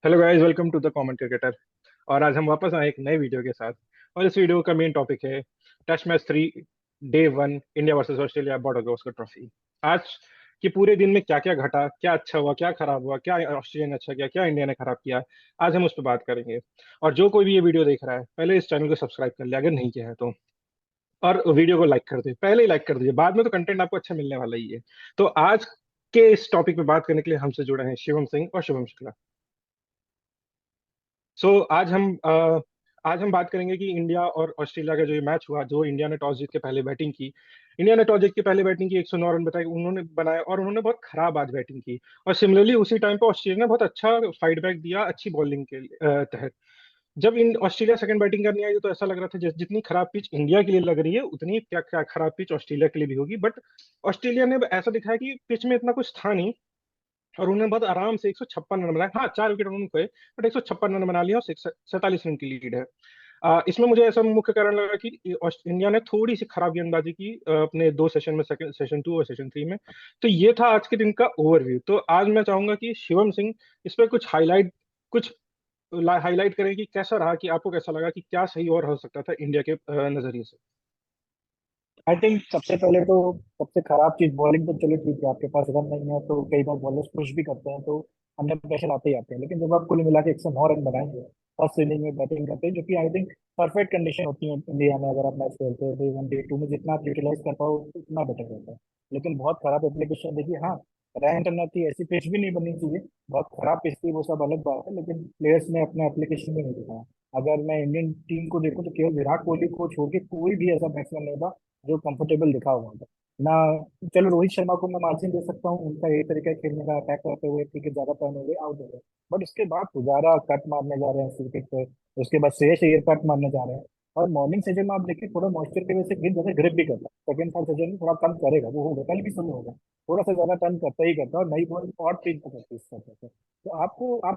Hello guys, welcome to the common cricketer. और आज हम वापस आए एक नए वीडियो के साथ। और इस वीडियो का मेन टॉपिक है test match 3, day 1, India versus Australia, Border Gavaskar trophy. आज के पूरे दिन में क्या क्या घटा, क्या अच्छा हुआ, क्या खराब हुआ, क्या ऑस्ट्रेलिया ने अच्छा किया, क्या इंडिया ने खराब किया, आज हम उस पर बात करेंगे। और जो कोई भी ये वीडियो देख रहा है, पहले इस चैनल को सब्सक्राइब कर ले अगर नहीं किया है तो। और वीडियो को लाइक कर दे, पहले ही लाइक कर दीजिए, बाद में तो कंटेंट आपको अच्छा मिलने वाला ही है। तो आज के इस टॉपिक पे बात करने के लिए हमसे जुड़े हैं शिवम सिंह और शुभम शुक्ला। सो आज हम बात करेंगे कि इंडिया और ऑस्ट्रेलिया का जो ये मैच हुआ, जो इंडिया ने टॉस जीत के पहले बैटिंग की। इंडिया ने टॉस जीत के पहले बैटिंग की, 109 रन बताए उन्होंने बनाए, और उन्होंने बहुत खराब आज बैटिंग की। और सिमिलरली उसी टाइम पे ऑस्ट्रेलिया ने बहुत अच्छा फाइट बैक दिया, अच्छी बॉलिंग के तहत। जब इन ऑस्ट्रेलिया सेकंड बैटिंग करने आई तो ऐसा लग रहा था जितनी खराब पिच इंडिया के लिए लग रही है, उतनी क्या क्या खराब पिच ऑस्ट्रेलिया के लिए भी होगी। बट ऑस्ट्रेलिया ने ऐसा दिखाया कि पिच में इतना कुछ था नहीं, और उन्होंने बहुत आराम से 156 रन बनाए। हाँ, 4 विकेट उन्होंने खोए, बट 156 रन बना लिया और 47 रन की लीड है। इसमें मुझे ऐसा मुख्य कारण लगा कि इंडिया ने थोड़ी सी खराब गेंदबाजी की अपने दो सेशन में, सेकंड सेशन 2 और सेशन 3 में। तो ये था आज के दिन का ओवरव्यू। तो आज मैं चाहूंगा कि शिवम सिंह इस पर कुछ हाईलाइट करें कि कैसा रहा, कि आपको कैसा लगा, कि क्या सही और हो सकता था इंडिया के नजरिए से। आई थिंक सबसे पहले तो सबसे खराब चीज बॉलिंग तो चलो ठीक है, आपके पास रन नहीं है तो कई बार बॉलर्स पुश भी करते हैं तो अंडर प्रेशर आते ही आते हैं। लेकिन जब आप कुल मिला के 109 रन बनाएंगे फर्स्ट इनिंग में बैटिंग करते हैं, जो कि आई थिंक परफेक्ट कंडीशन होती है इंडिया में, अगर आप मैच खेलते हो डे वन डे टू में जितना आप यूटिलाइज कर पाओ उतना बेटर रहता है। लेकिन बहुत खराब एप्लीकेशन देखिए। हाँ, रैंक करना थी, ऐसी पिच भी नहीं बननी चाहिए। बहुत खराब पिच थी, वो सब अलग बात है, लेकिन प्लेयर्स ने अपना एप्लीकेशन भी नहीं दिखाया। अगर मैं इंडियन टीम को देखूं तो केवल विराट कोहली को छोड़ के कोई भी ऐसा बैट्समैन नहीं था जो कंफर्टेबल दिखा हुआ था ना। चलो रोहित शर्मा को मैं मार्जिन दे सकता हूँ, उनका एक तरीका है खेलने का, अटैक करते हुए ठीक है, ज्यादा टर्न हो गए, आउट हो गए। बट उसके बाद पुजारा कट मारने जा रहे हैं विकेट पे, उसके बाद श्रेयस अय्यर कट मारने जा रहे हैं। और मॉर्निंग सेजन में आप देखिए थोड़ा मॉइस्चर की वजह से गेंद जैसे ग्रिप भी करता है, सेकंड थर्ड सेजन में थोड़ा कम करेगा, वो होगा, कल भी शुरू होगा, थोड़ा सा ज्यादा टर्न करता ही करता है, और नई बॉल और तेज पकड़ती है इस तरह से। तो आप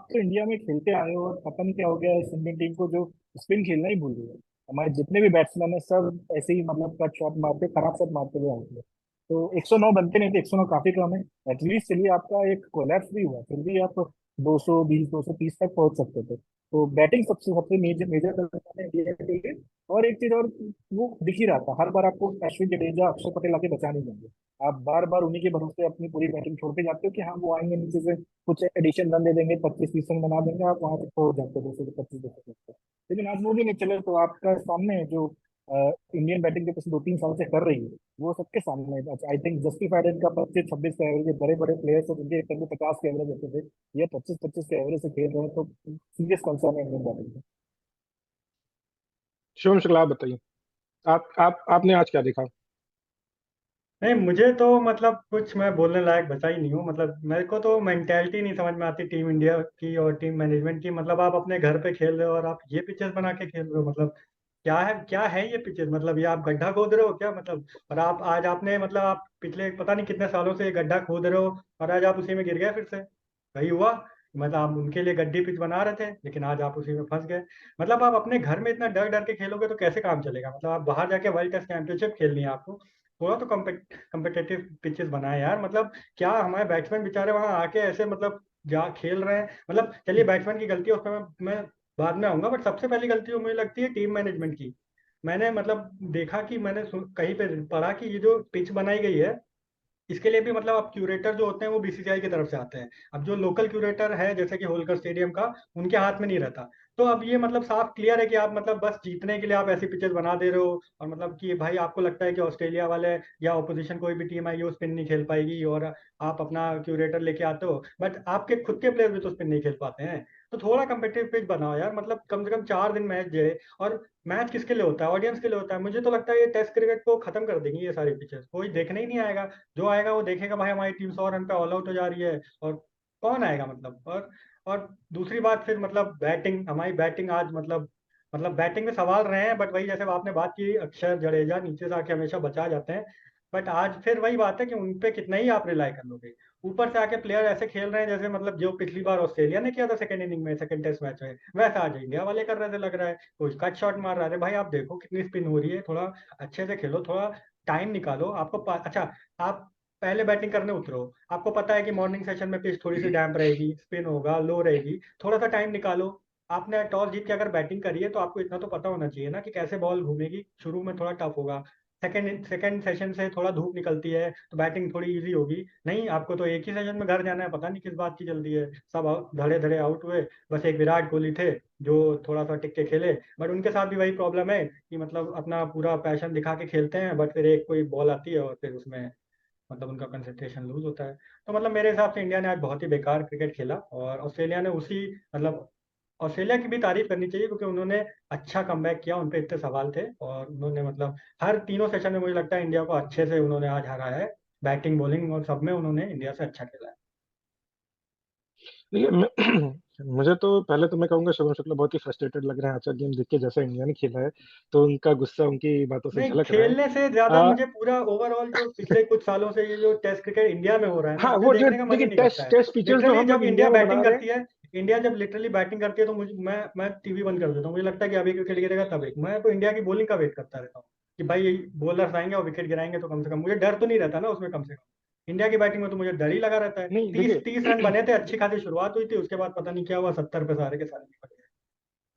तो इंडिया में खेलते आए हो, और पता नहीं क्या हो गया इस इंडियन टीम को, जो स्पिन खेलना ही भूल गई है। हमारे जितने भी बैट्समैन है सब ऐसे ही मतलब कट शॉट मारते, खराब शॉट मारते हुए आउट हुए। तो 109 बनते नहीं थे, 109 काफी कम है। एटलीस्ट चलिए आपका एक कोलैप्स भी हुआ, फिर भी आप 220 230 तक पहुंच सकते थे। तो बैटिंग सबसे सबसे मेजर मेजर कंसर्न है इंडिया के लिए। और एक चीज और, वो दिख ही रहा था हर बार आपको अश्विन जडेजा अक्षर पटेल आके बचा नहीं देंगे। आप बार बार उन्हीं के भरोसे अपनी पूरी बैटिंग छोड़ के जाते हो कि हाँ वो आएंगे नीचे से कुछ एडिशन रन दे देंगे, 25 30 रन बना देंगे, आप वहां तक पहुंच जाते हो 225 226 तक। लेकिन आज वो भी नहीं चले, तो आपका सामने जो इंडियन बैटिंग जो पिछले 2 3 साल से कर रही है वो सबके सामने आई थिंक जस्टिफाइड। इनका 25 26 का एवरेज, बड़े बड़े प्लेयर्स है जिनके कभी 50 के एवरेज होते थे, ये 25 25 के एवरेज से खेल रहे हैं, तो सीरियस कंसर्न है इंडियन बैटिंग में। शिवम शुक्ला, आप बताइए, आपने आज क्या देखा। नहीं, मुझे तो मतलब कुछ मैं बोलने लायक बचा ही नहीं हूँ। मतलब मेरे को तो मेंटेलिटी नहीं समझ में आती टीम इंडिया की और टीम मैनेजमेंट की। मतलब आप अपने घर पे खेल रहे हो और आप ये पिचेस बना के खेल रहे हो। मतलब क्या है ये पिचेस? मतलब ये आप गड्ढा खोद रहे हो क्या? मतलब और आप आज आपने मतलब आप पिछले पता नहीं कितने सालों से ये गड्ढा खोद रहे हो और आज आप उसी में गिर गए फिर से। वही हुआ। मतलब आप उनके लिए गड्डी पिच बना रहे थे लेकिन आज आप उसी में फंस गए। मतलब आप अपने घर में इतना डर डर के खेलोगे तो कैसे काम चलेगा? मतलब आप बाहर जाके वर्ल्ड टेस्ट चैंपियनशिप खेलनी है आपको, थोड़ा तो कम्पिटेटिव पिचेस बनाए यार। मतलब क्या हमारे बैट्समैन बेचारे वहां आके ऐसे मतलब जा खेल रहे हैं। मतलब चलिए बैट्समैन की गलती है उसमें मैं बाद में आऊंगा, बट सबसे पहली गलती वो मुझे लगती है टीम मैनेजमेंट की। मैंने मतलब देखा कि कहीं पे पढ़ा कि ये जो पिच बनाई गई है इसके लिए भी मतलब अब क्यूरेटर जो होते हैं वो बीसीसीआई की तरफ से आते हैं। अब जो लोकल क्यूरेटर है जैसे कि होलकर स्टेडियम का, उनके हाथ में नहीं रहता। तो अब ये मतलब साफ क्लियर है कि आप मतलब बस जीतने के लिए आप ऐसी पिचेस बना दे रहे हो। और मतलब कि भाई आपको लगता है कि ऑस्ट्रेलिया वाले या ऑपोजिशन कोई भी टीम आएगी वो स्पिन नहीं खेल पाएगी और आप अपना क्यूरेटर लेके आते हो, बट आपके खुद के प्लेयर भी तो स्पिन नहीं खेल पाते हैं। तो थोड़ा कम्पिटेटिव पिच बनाओ यार। मतलब कम से कम 4 दिन मैच जाए। और मैच किसके लिए होता है? ऑडियंस के लिए होता है। मुझे तो लगता है ये टेस्ट क्रिकेट को खत्म कर देंगी ये सारी पिचेस, कोई देखने ही नहीं आएगा। जो आएगा वो देखेगा भाई हमारी टीम 100 रन पे ऑल आउट हो जा रही है, और कौन आएगा मतलब। और दूसरी बात फिर मतलब बैटिंग, हमारी बैटिंग आज मतलब बैटिंग में सवाल रहे हैं, बट वही जैसे आपने बात की अक्षर जडेजा नीचे से आके हमेशा बचा जाते हैं। बट आज फिर वही बात है कि उन पे कितना ही आप रिलाई कर लोगे। ऊपर से आके प्लेयर ऐसे खेल रहे हैं जैसे मतलब जो पिछली बार ऑस्ट्रेलिया ने किया था सेकंड इनिंग में, सेकंड टेस्ट मैच में, वैसा आज इंडिया वाले कर रहे थे लग रहा है। कोई कट शॉट मार रहा है, भाई आप देखो कितनी स्पिन हो रही है, थोड़ा अच्छे से खेलो, थोड़ा टाइम निकालो। अच्छा, आप पहले बैटिंग करने उतरो, आपको पता है कि मॉर्निंग सेशन में पिच थोड़ी सी डैम्प रहेगी, स्पिन होगा, लो रहेगी, थोड़ा सा टाइम निकालो। आपने टॉस जीत के अगर बैटिंग करी है तो आपको इतना तो पता होना चाहिए ना कि कैसे बॉल घूमेगी। शुरू में थोड़ा टफ होगा, सेकंड सेकंड सेशन से थोड़ा धूप निकलती है तो बैटिंग थोड़ी इजी होगी। नहीं, आपको तो एक ही सेशन में घर जाना है, पता नहीं किस बात की जल्दी है। सब धड़े धड़े आउट हुए, बस एक विराट कोहली थे जो थोड़ा सा टिक के खेले। बट उनके साथ भी वही प्रॉब्लम है कि मतलब अपना पूरा पैशन दिखा के खेलते हैं, बट फिर एक कोई बॉल आती है और फिर उसमें मतलब उनका कंसंट्रेशन लूज होता है। तो मतलब मेरे हिसाब से इंडिया ने आज बहुत ही बेकार क्रिकेट खेला, और ऑस्ट्रेलिया ने उसी मतलब ऑस्ट्रेलिया की भी तारीफ करनी चाहिए क्योंकि उन्होंने अच्छा कमबैक किया। उन पे इतने सवाल थे और उन्होंने मतलब हर तीनों सेशन में मुझे लगता है इंडिया को अच्छे से उन्होंने आज हराया है। बैटिंग बॉलिंग और सब में उन्होंने इंडिया से अच्छा खेला है। देखिए मुझे तो पहले तो मैं कहूंगा शुभम शुक्ला बहुत ही फ्रस्ट्रेटेड लग रहे हैं आज का गेम देख के, जैसा इंडिया ने खेला है। तो उनका गुस्सा उनकी बातों से नहीं, झलक रहा है। खेलने से ज्यादा आ, मुझे पूरा ओवरऑल जो पिछले कुछ सालों से ये जो टेस्ट क्रिकेट इंडिया में हो रहा है ना, हाँ, मुझे वो जो देखने का मन ही देखिए नहीं करता टेस्ट है। टेस्ट पिचेस जो लिटरली हम जब लोग इंडिया इंडिया में बना बैटिंग रहे हैं। करती है, इंडिया जब लिटरली बैटिंग करती है तो मुझे मैं टीवी बंद कर देता हूँ। मुझे लगता है कि अभी क्रिकेट गिरेगा तब एक मैं तो इंडिया की बॉलिंग का वेट करता रहता हूँ कि भाई बॉलर्स आएंगे और विकेट गिराएंगे तो कम से कम मुझे डर तो नहीं रहता ना उसमें। कम से कम इंडिया की बैटिंग में तो मुझे डर ही लगा रहता है। नहीं तीस देखिए 30 रन बने थे, अच्छी खासी शुरुआत हुई थी, उसके बाद पता नहीं क्या हुआ, 70 पे सारे के सारे निकल गए।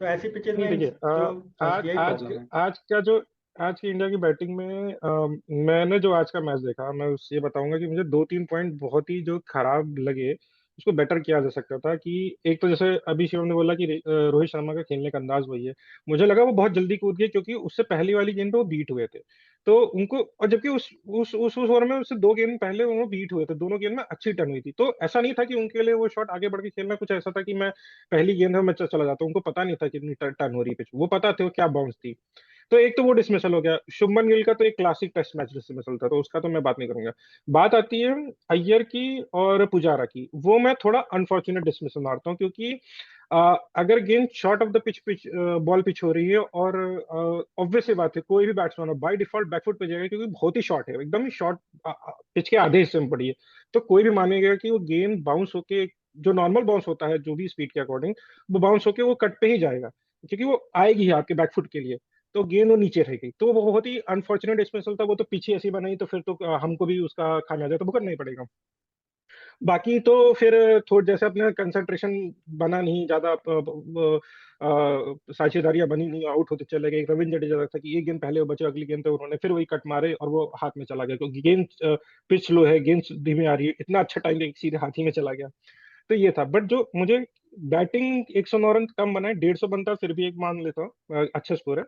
तो ऐसी पिचेस नहीं में देखिए जो बस आज यही आज प्रॉब्लम है। आज का जो आज की इंडिया की बैटिंग में मैंने जो आज का मैच देखा, मैं उससे ये बताऊंगा कि मुझे दो तीन पॉइंट बहुत ही जो खराब लगे, उसको बेटर किया जा सकता था। कि एक तो जैसे अभी शिवम ने बोला कि रोहित शर्मा का खेलने का अंदाज वही है। मुझे लगा वो बहुत जल्दी कूद गए क्योंकि उससे पहली वाली गेंद पे वो बीट हुए थे। तो उनको, और जबकि उस ओवर में उससे दो गेंद पहले वो बीट हुए थे, दोनों गेंद में अच्छी टर्न हुई थी। तो ऐसा नहीं था कि उनके लिए वो शॉट आगे बढ़ के खेलना कुछ ऐसा था कि मैं पहली गेंद में मैं चला जाता हूँ। उनको पता नहीं था कितनी टर्न हो रही पिच, वो पता थे वो क्या बाउंस थी। तो एक तो वो डिसमिसल हो गया। शुभमन गिल का तो एक क्लासिक टेस्ट मैच डिसमिसल था, तो उसका तो मैं बात नहीं करूंगा। बात आती है अय्यर की और पुजारा की, वो मैं थोड़ा अनफॉर्चुनेट डिसमिसल मारता हूँ क्योंकि अगर गेंद short of the pitch ball pitch हो रही है और ऑब्वियस सी बात है कोई भी बैट्समैन हो बाय डिफॉल्ट बैकफुट पे जाएगा क्योंकि बहुत ही शॉर्ट है, एकदम ही शॉर्ट पिच के आधे हिस्से में पड़ी है। तो कोई भी मानेगा कि वो गेंद बाउंस होके, जो नॉर्मल बाउंस होता है जो भी स्पीड के अकॉर्डिंग, वो बाउंस होके वो कट पे ही जाएगा क्योंकि वो आएगी ही आपके बैकफुट के लिए। तो गेंद वो नीचे रह गई, तो वो बहुत ही अनफॉर्चुनेट डिस्मिसल था। वो तो पीछे ऐसी बनाई तो फिर तो हमको भी उसका खामियाजा तो भुगतना ही पड़ेगा। बाकी तो फिर थोड़ा जैसे अपने कंसंट्रेशन बना नहीं ज्यादा, साझेदारियां बनी नहीं, आउट होते चले गए। रविंद्र जडेजा था कि एक गेंद पहले वो बचे, अगली गेंद पे उन्होंने फिर वही कट मारे और वो हाथ में चला गया क्योंकि गेंद पिच लो है, गेंद धीमे आ रही है, इतना अच्छा टाइम सीधे हाथ ही में चला गया। तो ये था। बट जो मुझे बैटिंग 109 रन कम बना है, 150 बनता फिर भी एक मान लेता हूँ अच्छा स्कोर है।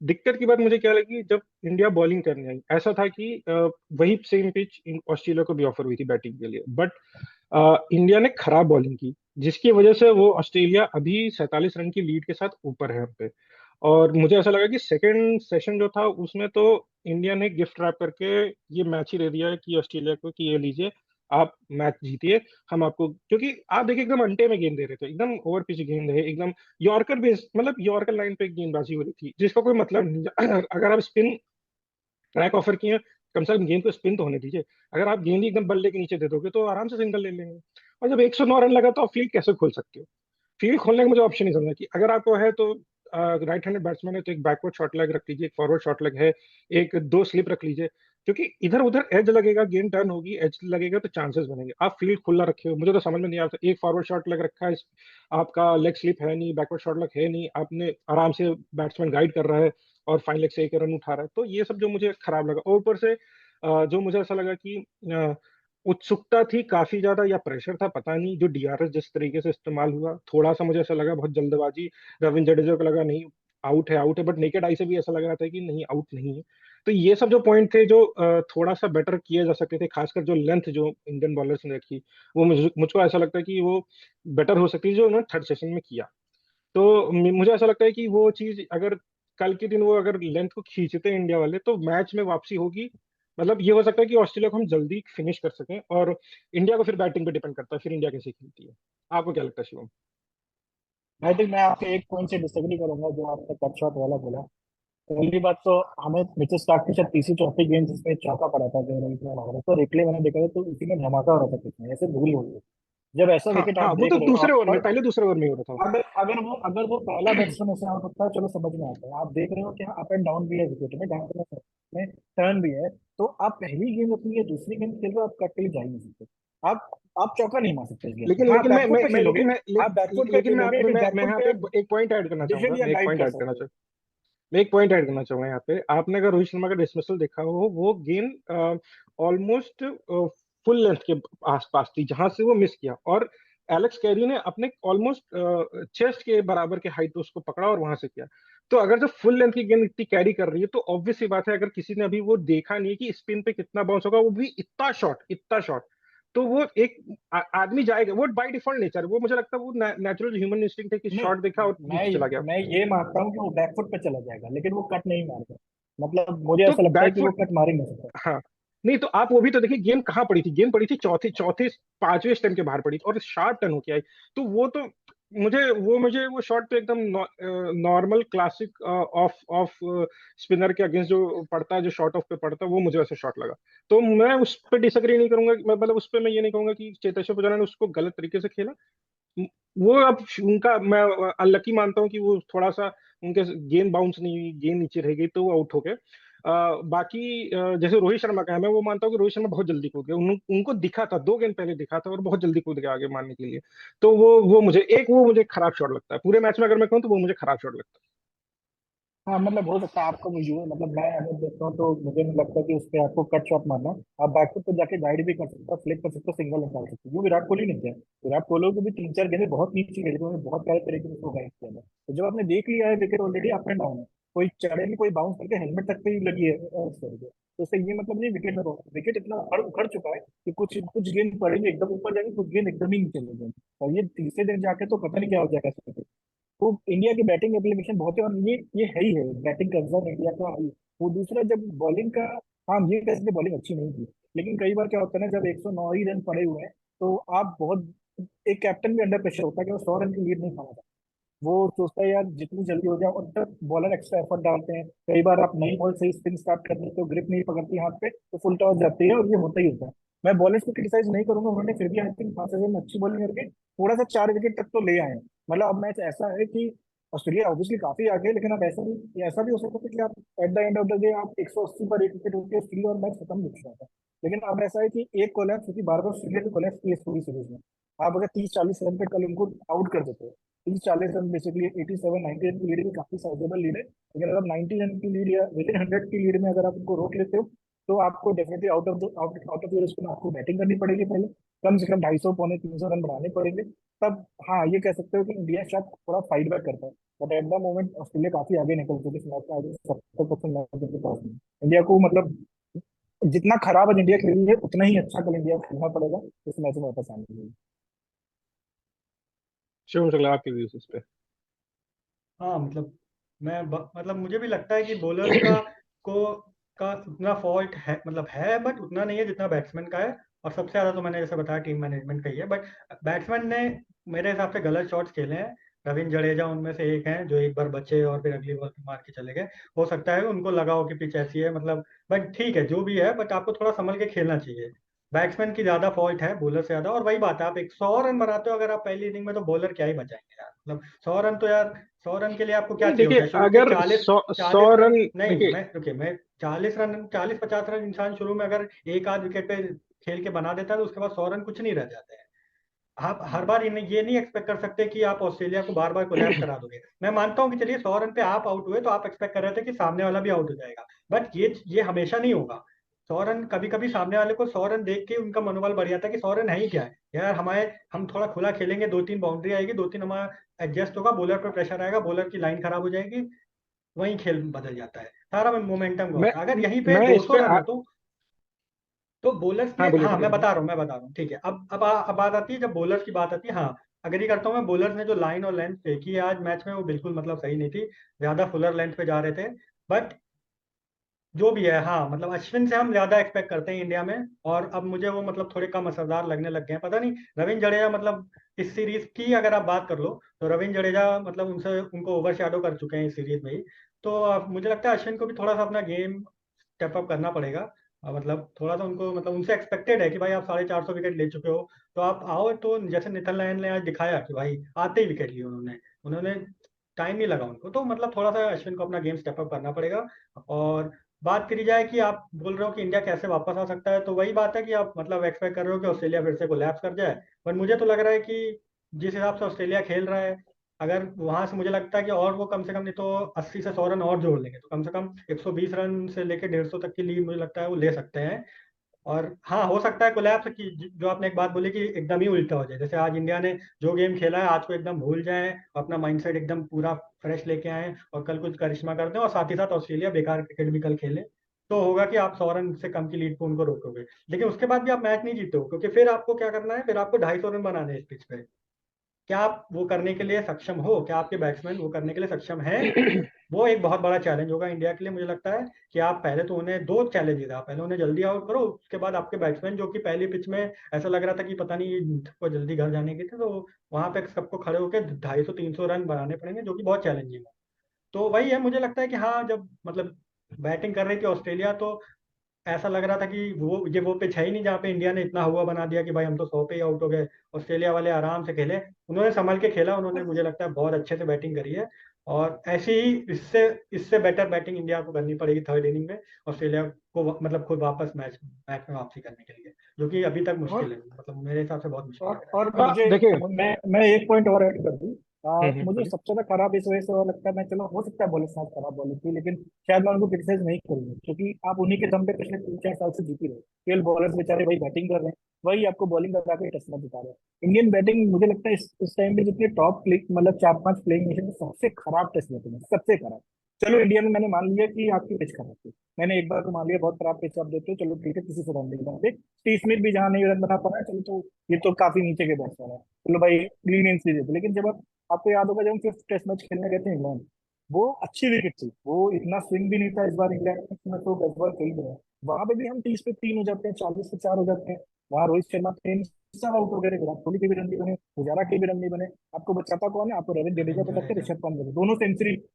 दिक्कत की बात मुझे क्या लगी जब इंडिया बॉलिंग करने आई, ऐसा था कि वही सेम पिच ऑस्ट्रेलिया को भी ऑफर हुई थी बैटिंग के लिए, बट इंडिया ने खराब बॉलिंग की जिसकी वजह से वो ऑस्ट्रेलिया अभी 47 रन की लीड के साथ ऊपर है हम पे। और मुझे ऐसा लगा कि सेकंड सेशन जो था उसमें तो इंडिया ने गिफ्ट रैप करके ये मैच ही दे दिया है कि ऑस्ट्रेलिया को कि ये लीजिए आप मैच जीतिए। हम आपको, क्योंकि आप देखिए एकदम अंटे में गेंद दे रहे थे, एकदम ओवर पिच गेंद है, एकदम यॉर्कर बेस, मतलब यॉर्कर लाइन पे गेंदबाजी हो रही थी जिसका कोई मतलब नहीं। अगर आप स्पिन ट्रैक ऑफर किए हैं, कम से कम गेंद को स्पिन तो होने दीजिए। अगर आप गेंद ही एकदम बल्ले के नीचे दे दोगे तो आराम से सिंगल ले लेंगे। और जब 109 रन लगा तो आप फील्ड कैसे खोल सकते हो? फील्ड खोलने का मुझे ऑप्शन नहीं समझा कि अगर आपको है तो राइट हैंडेड बैट्समैन है तो एक बैकवर्ड शॉट लेग रख लीजिए, एक फॉरवर्ड शॉट लेग है, एक दो स्लिप रख लीजिए। क्योंकि इधर उधर एज लगेगा, गेंद टर्न होगी, एज लगेगा तो चांसेस बनेंगे। आप फील्ड खुला रखे हो, मुझे तो समझ में नहीं आता। एक फॉरवर्ड शॉट लेग रखा है, आपका लेग स्लिप है नहीं, बैकवर्ड शॉट लेग है नहीं, आपने आराम से बैट्समैन गाइड कर रहा है और फाइन लेग से एक रन उठा रहा है। तो ये सब जो मुझे खराब लगा, और ऊपर से जो मुझे ऐसा लगा कि उत्सुकता थी काफी ज्यादा या प्रेशर था पता नहीं, जो डीआरएस जिस तरीके से इस्तेमाल हुआ, थोड़ा सा मुझे ऐसा लगा बहुत जल्दबाजी। रविंद्र जडेजा को लगा नहीं आउट है, आउट है, बट नेकेड आई से भी ऐसा लग रहा था कि नहीं आउट नहीं है। तो ये सब जो पॉइंट थे जो थोड़ा सा बेटर किए जा सकते थे, खासकर जो लेंथ जो इंडियन बॉलर्स ने रखी, वो मुझको ऐसा लगता है कि वो बेटर हो सकती है जो उन्होंने थर्ड सेशन में किया। तो मुझे ऐसा लगता है कि वो चीज अगर कल के दिन वो अगर लेंथ को खींचते हैं इंडिया वाले तो मैच में वापसी होगी। मतलब ये हो सकता है कि ऑस्ट्रेलिया को हम जल्दी फिनिश कर सकें, और इंडिया को फिर बैटिंग पे डिपेंड करता है फिर इंडिया कैसे खेलती है। आपको क्या लगता है शिवम? आई थिंक मैं आपके एक पॉइंट से डिसएग्री करूंगा जो आपने कट शॉट वाला बोला। पहली बात तो हमें मिचेल स्टार्क की शायद तीसरी चौथी गेंद जिसमें चौका पड़ा था जो रोहित ने मारा, तो रिप्ले मैंने देखा था तो उसी में धमाका हो रहा था, कितना ऐसे धूल हो गई। जब ऐसा हाँ विकेट आप हाँ, वो देख तो रहे हो दूसरे आप ओवर में, पर, पहले दूसरे ओवर में हो रहा था। अगर वो पहला बैट्समैन ऐसे आउट होता है, चलो समझ में आता है। आप देख रहे हो कि अप एंड डाउन भी है विकेट में, डाउन में टर्न भी है। तो आप पहली गेंद अपनी या दूसरी गेंद खेल रहे हो, आप कट के लिए जा ही नहीं सकते। आप आप चौका नहीं मार सकते इस गेंद पे। लेकिन हाँ, लेकिन बैकफुट पे खेलोगे, आप बैकफुट पे लेकिन खेलोगे, लेकिन मैं बैकफुट यहाँ पे पे आप एक पॉइंट ऐड करना चाहूंगा, डिफेंड या मैं एक गाइड पॉइंट कर ऐड करना सकते हो। चाहूँ मैं एक पॉइंट ऐड करना चाहूंगा यहाँ पे। आपने अगर रोहित शर्मा का डिसमिसल देखा हो, वो गेंद ऑलमोस्ट फुल लेंथ के आसपास थी जहां से वो मिस किया, और एलेक्स कैरी ने अपने ऑलमोस्ट चेस्ट के बराबर के हाइट पे उसको पकड़ा और वहां से किया। तो अगर जब फुल लेंथ की गेंद इतनी कैरी कर रही है, तो ऑब्वियस सी बात है, अगर किसी ने अभी वो देखा नहीं है कि स्पिन पे कितना बाउंस होगा, वो भी इतना शॉट, तो वो एक आदमी जाएगा, वो बाय डिफॉल्ट नेचर, वो मुझे लगता है वो नेचुरल ह्यूमन इंस्टिंक्ट है कि नहीं, शॉट देखा और मैं नीचे चला गया। मैं ये मानता हूँ कि वो बैकफुट पे चला जाएगा, लेकिन वो कट नहीं मारेगा। मतलब मुझे तो ऐसा लगता है कि वो बैकफुट, कट मार ही नहीं सकता। हाँ, नहीं तो आप वो भी तो देखिए, गेंद कहाँ पड़ी थी, गेंद पड़ी थी चौथे चौथे पांचवें स्टंप के बाहर पड़ी थी और शार्प टर्न होके आई। तो वो शॉट तो एकदम normal classic of off spinner के अगेंस्ट जो पड़ता है, जो शॉर्ट ऑफ पे पड़ता है, वो मुझे वैसे शॉट लगा। तो मैं उस पर डिसएग्री नहीं करूंगा, मैं मतलब उस पर मैं ये नहीं कहूंगा कि चेतेश्वर पुजारा ने उसको गलत तरीके से खेला। वो अब उनका, मैं अनलकी मानता हूँ कि वो थोड़ा सा उनके गेंद बाउंस नहीं हुई, गेंद नीचे रह गई, तो वो आउट हो गए। बाकी जैसे रोहित शर्मा का है, मैं वो मानता हूँ कि रोहित शर्मा बहुत जल्दी कूद गए, उनको दिखा था, 2 गेंद पहले दिखा था और बहुत जल्दी कूद गए आगे मारने के लिए। तो वो मुझे खराब शॉट लगता है पूरे मैच में, अगर मैं कहूँ तो वो मुझे खराब शॉट लगता हाँ, मतलब हो सकता है आपका वो यूं है, मतलब मैं अगर देखता हूँ तो मुझे नहीं लगता कि उस पे आपको कट शॉट मारना है। आप बैकफुट पे जाके गाइड भी कर सकते हो, फ्लिक कर सकते हो, सिंगल निकाल सकते हो। वो विराट कोहली ने किया। विराट कोहली को भी 3 4 गेंदें बहुत नीचे खेली थी, उन्होंने बहुत प्यारे तरीके से उसको गाइड किया था। तो जब आपने देख लिया है wicket already up and down है, कोई चढ़े नहीं, कोई बाउंस करके हेलमेट तक पे ही लगी है इस करके, तो इससे ये मतलब नहीं विकेट में, विकेट इतना उखड़ चुका है कि कुछ कुछ गेंद पड़ेंगे एकदम ऊपर जाएंगे, कुछ गेंद एकदम ही नीचे लगे। और ये तीसरे दिन जाके तो पता नहीं क्या हो जाएगा। तो इंडिया की बैटिंग एप्लीकेशन बहुत है, और ये है ही है, बैटिंग कंसर्न इंडिया का है ही। वो दूसरा जब बॉलिंग का, हाँ ये कह सकते बॉलिंग अच्छी नहीं थी, लेकिन कई बार क्या होता है ना, जब 109 ही रन पड़े हुए हैं, तो आप बहुत, एक कैप्टन भी अंडर प्रेशर होता है कि वो 100 रन की लीड नहीं खाना चाहता। वो सोचता है यार जितनी जल्दी हो जाए, और तब बॉलर एक्स्ट्रा एफर्ट डालते हैं। कई बार आप नई बॉल से स्पिन स्टार्ट कर देते हो, ग्रिप नहीं पकड़ती हाथ पे, तो फुल टॉस जाती है, और ये होता ही होता है। मैं बॉलर्स को क्रिटिसाइज नहीं करूंगा, उन्होंने फिर भी आई थिंक 5 ओवर में अच्छी बॉलिंग करके थोड़ा सा 4 विकेट तक तो ले आए हैं। मतलब अब मैच ऐसा है कि ऑस्ट्रेलिया ऑब्वियसली काफी आगे है, लेकिन अब ऐसा भी हो सकता है कि आप at the end of the day आप 180 पर 1 विकेट होकर स्टील और मैच खत्म हो चुका था। लेकिन अब ऐसा है कि एक कोलैप्स, क्योंकि बार बार ऑस्ट्रेलिया की कोलैप्स की है इस पूरी सीरीज में। आप अगर 30 40 रन पे कल उनको आउट कर देते हो, 30 40 रन बेसिकली 87 90 रन की लीड भी काफी साइजेबल लीड है, लेकिन अगर 90 रन की लीड या विद इन 100 की लीड में अगर आप उनको रोक लेते हो, तो आपको definitely out of your spin आपको बैटिंग करनी पड़ेगी पहले। कम से कम 250 पौने 300 रन बनाने पड़ेंगे तब। हाँ, ये कह सकते हो कि इंडिया शायद थोड़ा फाइट बैक करता है, but at the moment Australia काफी आगे निकल चुकी है इस मैच में। आई थिंक 70% मैच के पास में इंडिया को, मतलब जितना खराब आज इंडिया खेली है, उतना ही अच्छा कल इंडिया को खेलना पड़ेगा इस मैच में वापस आने के लिए। है। शिवम शुक्ला, आपके व्यूज इस पे? हाँ मतलब मतलब मुझे भी लगता है कि बॉलर्स का को का उतना फॉल्ट है, मतलब है, बट उतना नहीं है जितना बैट्समैन का है। और सबसे ज्यादा तो मैंने जैसे बताया टीम मैनेजमेंट का ही है, बट बैट्समैन ने मेरे हिसाब से गलत शॉट्स खेले हैं। रविंद्र जडेजा उनमें से एक हैं जो एक बार बचे और फिर अगली बॉल पे मार के चले गए। हो सकता है उनको लगा हो कि पिच ऐसी है, मतलब, बट ठीक है जो भी है, बट आपको थोड़ा संभल के खेलना चाहिए। बैट्समैन की ज्यादा फॉल्ट है बॉलर से ज्यादा। और वही बात है, आप 100 रन बनाते हो अगर आप पहली इनिंग में, तो बॉलर क्या ही बचाएंगे यार, मतलब 100 रन तो यार, 100 रन के लिए आपको क्या नहीं चाहिए देखिए, होता है शुरू के अगर चालीस सौ चालीस रन रन, नहीं, देखिए, मैं रुकिए, मैं 40 रन, 40 50 रन इंसान शुरू में अगर एक आध विकेट पे खेल के बना देता है, तो उसके बाद 100 रन कुछ नहीं रह जाते हैं। आप हर बार ये नहीं एक्सपेक्ट कर सकते कि आप ऑस्ट्रेलिया को बार बार कोलैप्स करा दोगे। मैं मानता हूँ कि चलिए 100 रन पे आप आउट हुए तो आप एक्सपेक्ट कर रहे थे कि सामने वाला भी आउट हो जाएगा, बट ये हमेशा नहीं होगा। 100 रन, कभी कभी सामने वाले को 100 रन देख के उनका मनोबल बढ़ जाता है कि 100 रन है ही क्या है यार, हमारे हम थोड़ा खुला खेलेंगे, 2 3 बाउंड्री आएगी, 2 3 हमारा एडजस्ट होगा, बॉलर पर प्रेशर आएगा, बॉलर की लाइन खराब हो जाएगी, वहीं खेल बदल जाता है, सारा मोमेंटम मैं गवाता है। अगर यहीं पे मैं इस 200 पे रन है तो बॉलर्स ने, हाँ, बोलिए हाँ बोलिए मैं बोलिए। बता रहा हूँ, ठीक है। अब बात आती है, जब बॉलर्स की बात आती है, हाँ अग्री करता हूँ मैं, बॉलर्स ने जो लाइन और लेंथ फेंकी है आज मैच में, वो बिल्कुल मतलब सही नहीं थी। ज्यादा फुलर लेंथ पे जा रहे थे। बट जो भी है, हाँ मतलब अश्विन से हम ज्यादा एक्सपेक्ट करते हैं इंडिया में, और अब मुझे वो मतलब थोड़े कम असरदार लगने लग गए हैं, पता नहीं। रविंद्र जडेजा मतलब इस सीरीज की अगर आप बात कर लो, तो रविंद्र जडेजा मतलब उनसे उनको ओवर शैडो कर चुके हैं इस सीरीज में ही। तो मुझे लगता है अश्विन को भी थोड़ा सा अपना गेम स्टेप अप करना पड़ेगा। मतलब थोड़ा सा उनको मतलब उनसे एक्सपेक्टेड है कि भाई आप 450 विकेट ले चुके हो, तो आप आओ। तो जैसे नेथन लायन ने आज दिखाया कि भाई आते ही विकेट लिए उन्होंने उन्होंने टाइम नहीं लगा उनको। तो मतलब थोड़ा सा अश्विन को अपना गेम स्टेप अप करना पड़ेगा। और बात करी जाए कि आप बोल रहे हो कि इंडिया कैसे वापस आ सकता है, तो वही बात है कि आप मतलब एक्सपेक्ट कर रहे हो कि ऑस्ट्रेलिया फिर से कोलैप्स कर जाए। पर मुझे तो लग रहा है कि जिस हिसाब से ऑस्ट्रेलिया खेल रहा है, अगर वहां से मुझे लगता है कि और वो कम से कम नहीं तो 80 से 100 रन और जोड़ लेंगे, तो कम से कम 120 रन से लेकर 150 तक की लीड मुझे लगता है वो ले सकते हैं। और हाँ, हो सकता है कोलैप्स की जो आपने एक बात बोली कि एकदम ही उल्टा हो जाए, जैसे आज इंडिया ने जो गेम खेला है आज को एकदम भूल जाए, अपना माइंडसेट एकदम पूरा फ्रेश लेके आए और कल कुछ करिश्मा कर दें, और साथ ही साथ ऑस्ट्रेलिया बेकार क्रिकेट भी कल खेले, तो होगा कि आप 100 रन से कम की लीड को उनको रोकोगे। लेकिन उसके बाद भी आप मैच नहीं जीते हो, क्योंकि फिर आपको क्या करना है, फिर आपको 250 रन बनाने हैं इस पिच पे। क्या आप वो करने के लिए सक्षम हो? क्या आपके बैट्समैन वो करने के लिए सक्षम हैं? वो एक बहुत बड़ा चैलेंज होगा इंडिया के लिए, मुझे लगता है कि आप पहले तो उन्हें दो चैलेंजेस है, आप पहले उन्हें जल्दी आउट करो, उसके बाद आपके बैट्समैन जो कि पहली पिच में ऐसा लग रहा था कि पता नहीं को जल्दी घर जाने के थे, तो वहां पे सबको खड़े होकर 250-300 रन बनाने पड़ेंगे, जो कि बहुत चैलेंजिंग है। तो वही है, मुझे लगता है कि हाँ, जब मतलब बैटिंग कर रही थी ऑस्ट्रेलिया, तो ऐसा लग रहा था कि वो पिच है ही नहीं जहाँ पे इंडिया ने इतना हुआ बना दिया कि भाई हम तो 100 पे ही आउट हो गए। ऑस्ट्रेलिया वाले आराम से खेले, उन्होंने संभल के खेला, उन्होंने मुझे लगता है बहुत अच्छे से बैटिंग करी है। और ऐसी ही इससे इससे बेटर बैटिंग इंडिया को करनी पड़ेगी थर्ड इनिंग में, ऑस्ट्रेलिया को मतलब खुद वापस मैच मैच में वापसी करने के लिए, जो कि अभी तक मुश्किल और है, मतलब मेरे हिसाब से बहुत मुश्किल लग रहा और हाँ मुझे देखिए। मैं एक पॉइंट और ऐड कर दूं। मुझे बोलिए। सबसे ज्यादा खराब इस वजह से और लगता है, मैं चलो हो सकता है बॉलिंग साथ खराब बॉलिंग थी, लेकिन शायद मैं उनको क्रिटिसाइज नहीं करूंगा, क्योंकि आप उन्हीं के दम पे पिछले 3-4 साल से जीती रहे। केवल बॉलर्स बेचारे वही बैटिंग कर रहे हैं, वही आपको बॉलिंग करा के टेस्ट मैच जिता रहे हैं। इंडियन बैटिंग मुझे लगता है इस टाइम पे जितने टॉप प्ले मतलब 4-5 प्लेइंग नेशन में सबसे खराब टेस्ट बैटिंग है, सबसे खराब। चलो इंडिया में मैंने मान लिया कि आपकी पिच खराब थी, मैंने एक बार को मान लिया बहुत खराब पिच आप देते हो, चलो ठीक है, किसी से रन नहीं बनाते। स्टीव स्मिथ भी जहाँ नहीं रन बना पा रहा है, चलो तो ये तो काफी नीचे के बैट्समैन है, चलो भाई लीनियंस दे देते। लेकिन जब आप आपको याद होगा जब हम 5th टेस्ट मैच खेलने गए थे इंग्लैंड, वो अच्छी विकेट थी, वो इतना स्विंग भी नहीं था इस बार इंग्लैंड में, तो बेस्ट बॉल खेल रहे हैं। वहां पे भी हम 30 पे 3 हो जाते हैं, 40 पे 4 हो जाते हैं। वहां रोहित शर्मा 3 सब आउट हो गए, विराट कोहली के भी रन नहीं बने, पुजारा के भी रन नहीं बने। आपको बचाता कौन है? आपको रविंद्र जडेजा है। पटकते, ऋषभ पंत बने,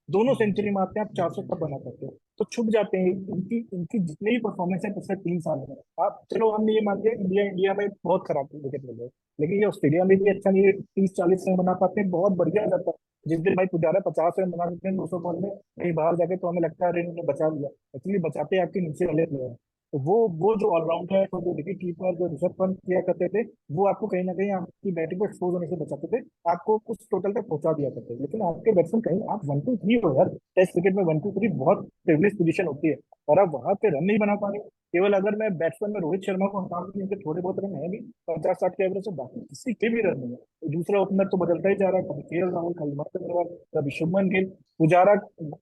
दोनों सेंचुरी मारते हैं, आप 400 तक बना सकते हो। तो छुप जाते हैं इनकी इनकी जितने भी परफॉर्मेंस है पिछले 3 साल में। आप चलो हम ये मानते हैं इंडिया इंडिया में बहुत खराब विकेट मिल रहे हैं, लेकिन ये ऑस्ट्रेलिया में भी अच्छा नहीं है, 30-40 रन बना पाते हैं, बहुत बढ़िया जाता है। जिस दिन भाई पुजारा 50 रन बना देते हैं 200 बॉल में कहीं बाहर जाके, तो हमें लगता है अरे इन्होंने बचा लिया, एक्चुअली बचाते आपके नीचे वाले प्लेयर। तो वो जो ऑलराउंडर, तो जो विकेट कीपर जो ऋषभ पंत किया करते थे, वो आपको कहीं ना कहीं आपकी बैटिंग को एक्सपोज होने से बचाते थे, आपको कुछ टोटल तक पहुंचा दिया करते थे। लेकिन आपके बैट्समैन कहीं आप 1-2-3 हो यार, टेस्ट क्रिकेट में 1-2-3 बहुत प्रिविलेज पोजीशन होती है, और आप वहां पे रन नहीं बना पा रहे। केवल अगर मैं बैट्समैन में रोहित शर्मा को हटा दूं, उनके थोड़े बहुत रन है भी 50-60 के एवरेज से, बाकी किसी के भी रन नहीं है। तो दूसरा ओपनर तो बदलता ही जा रहा है, कभी KL राहुल, कभी मयंक अग्रवाल, कभी शुभमन गिल। पुजारा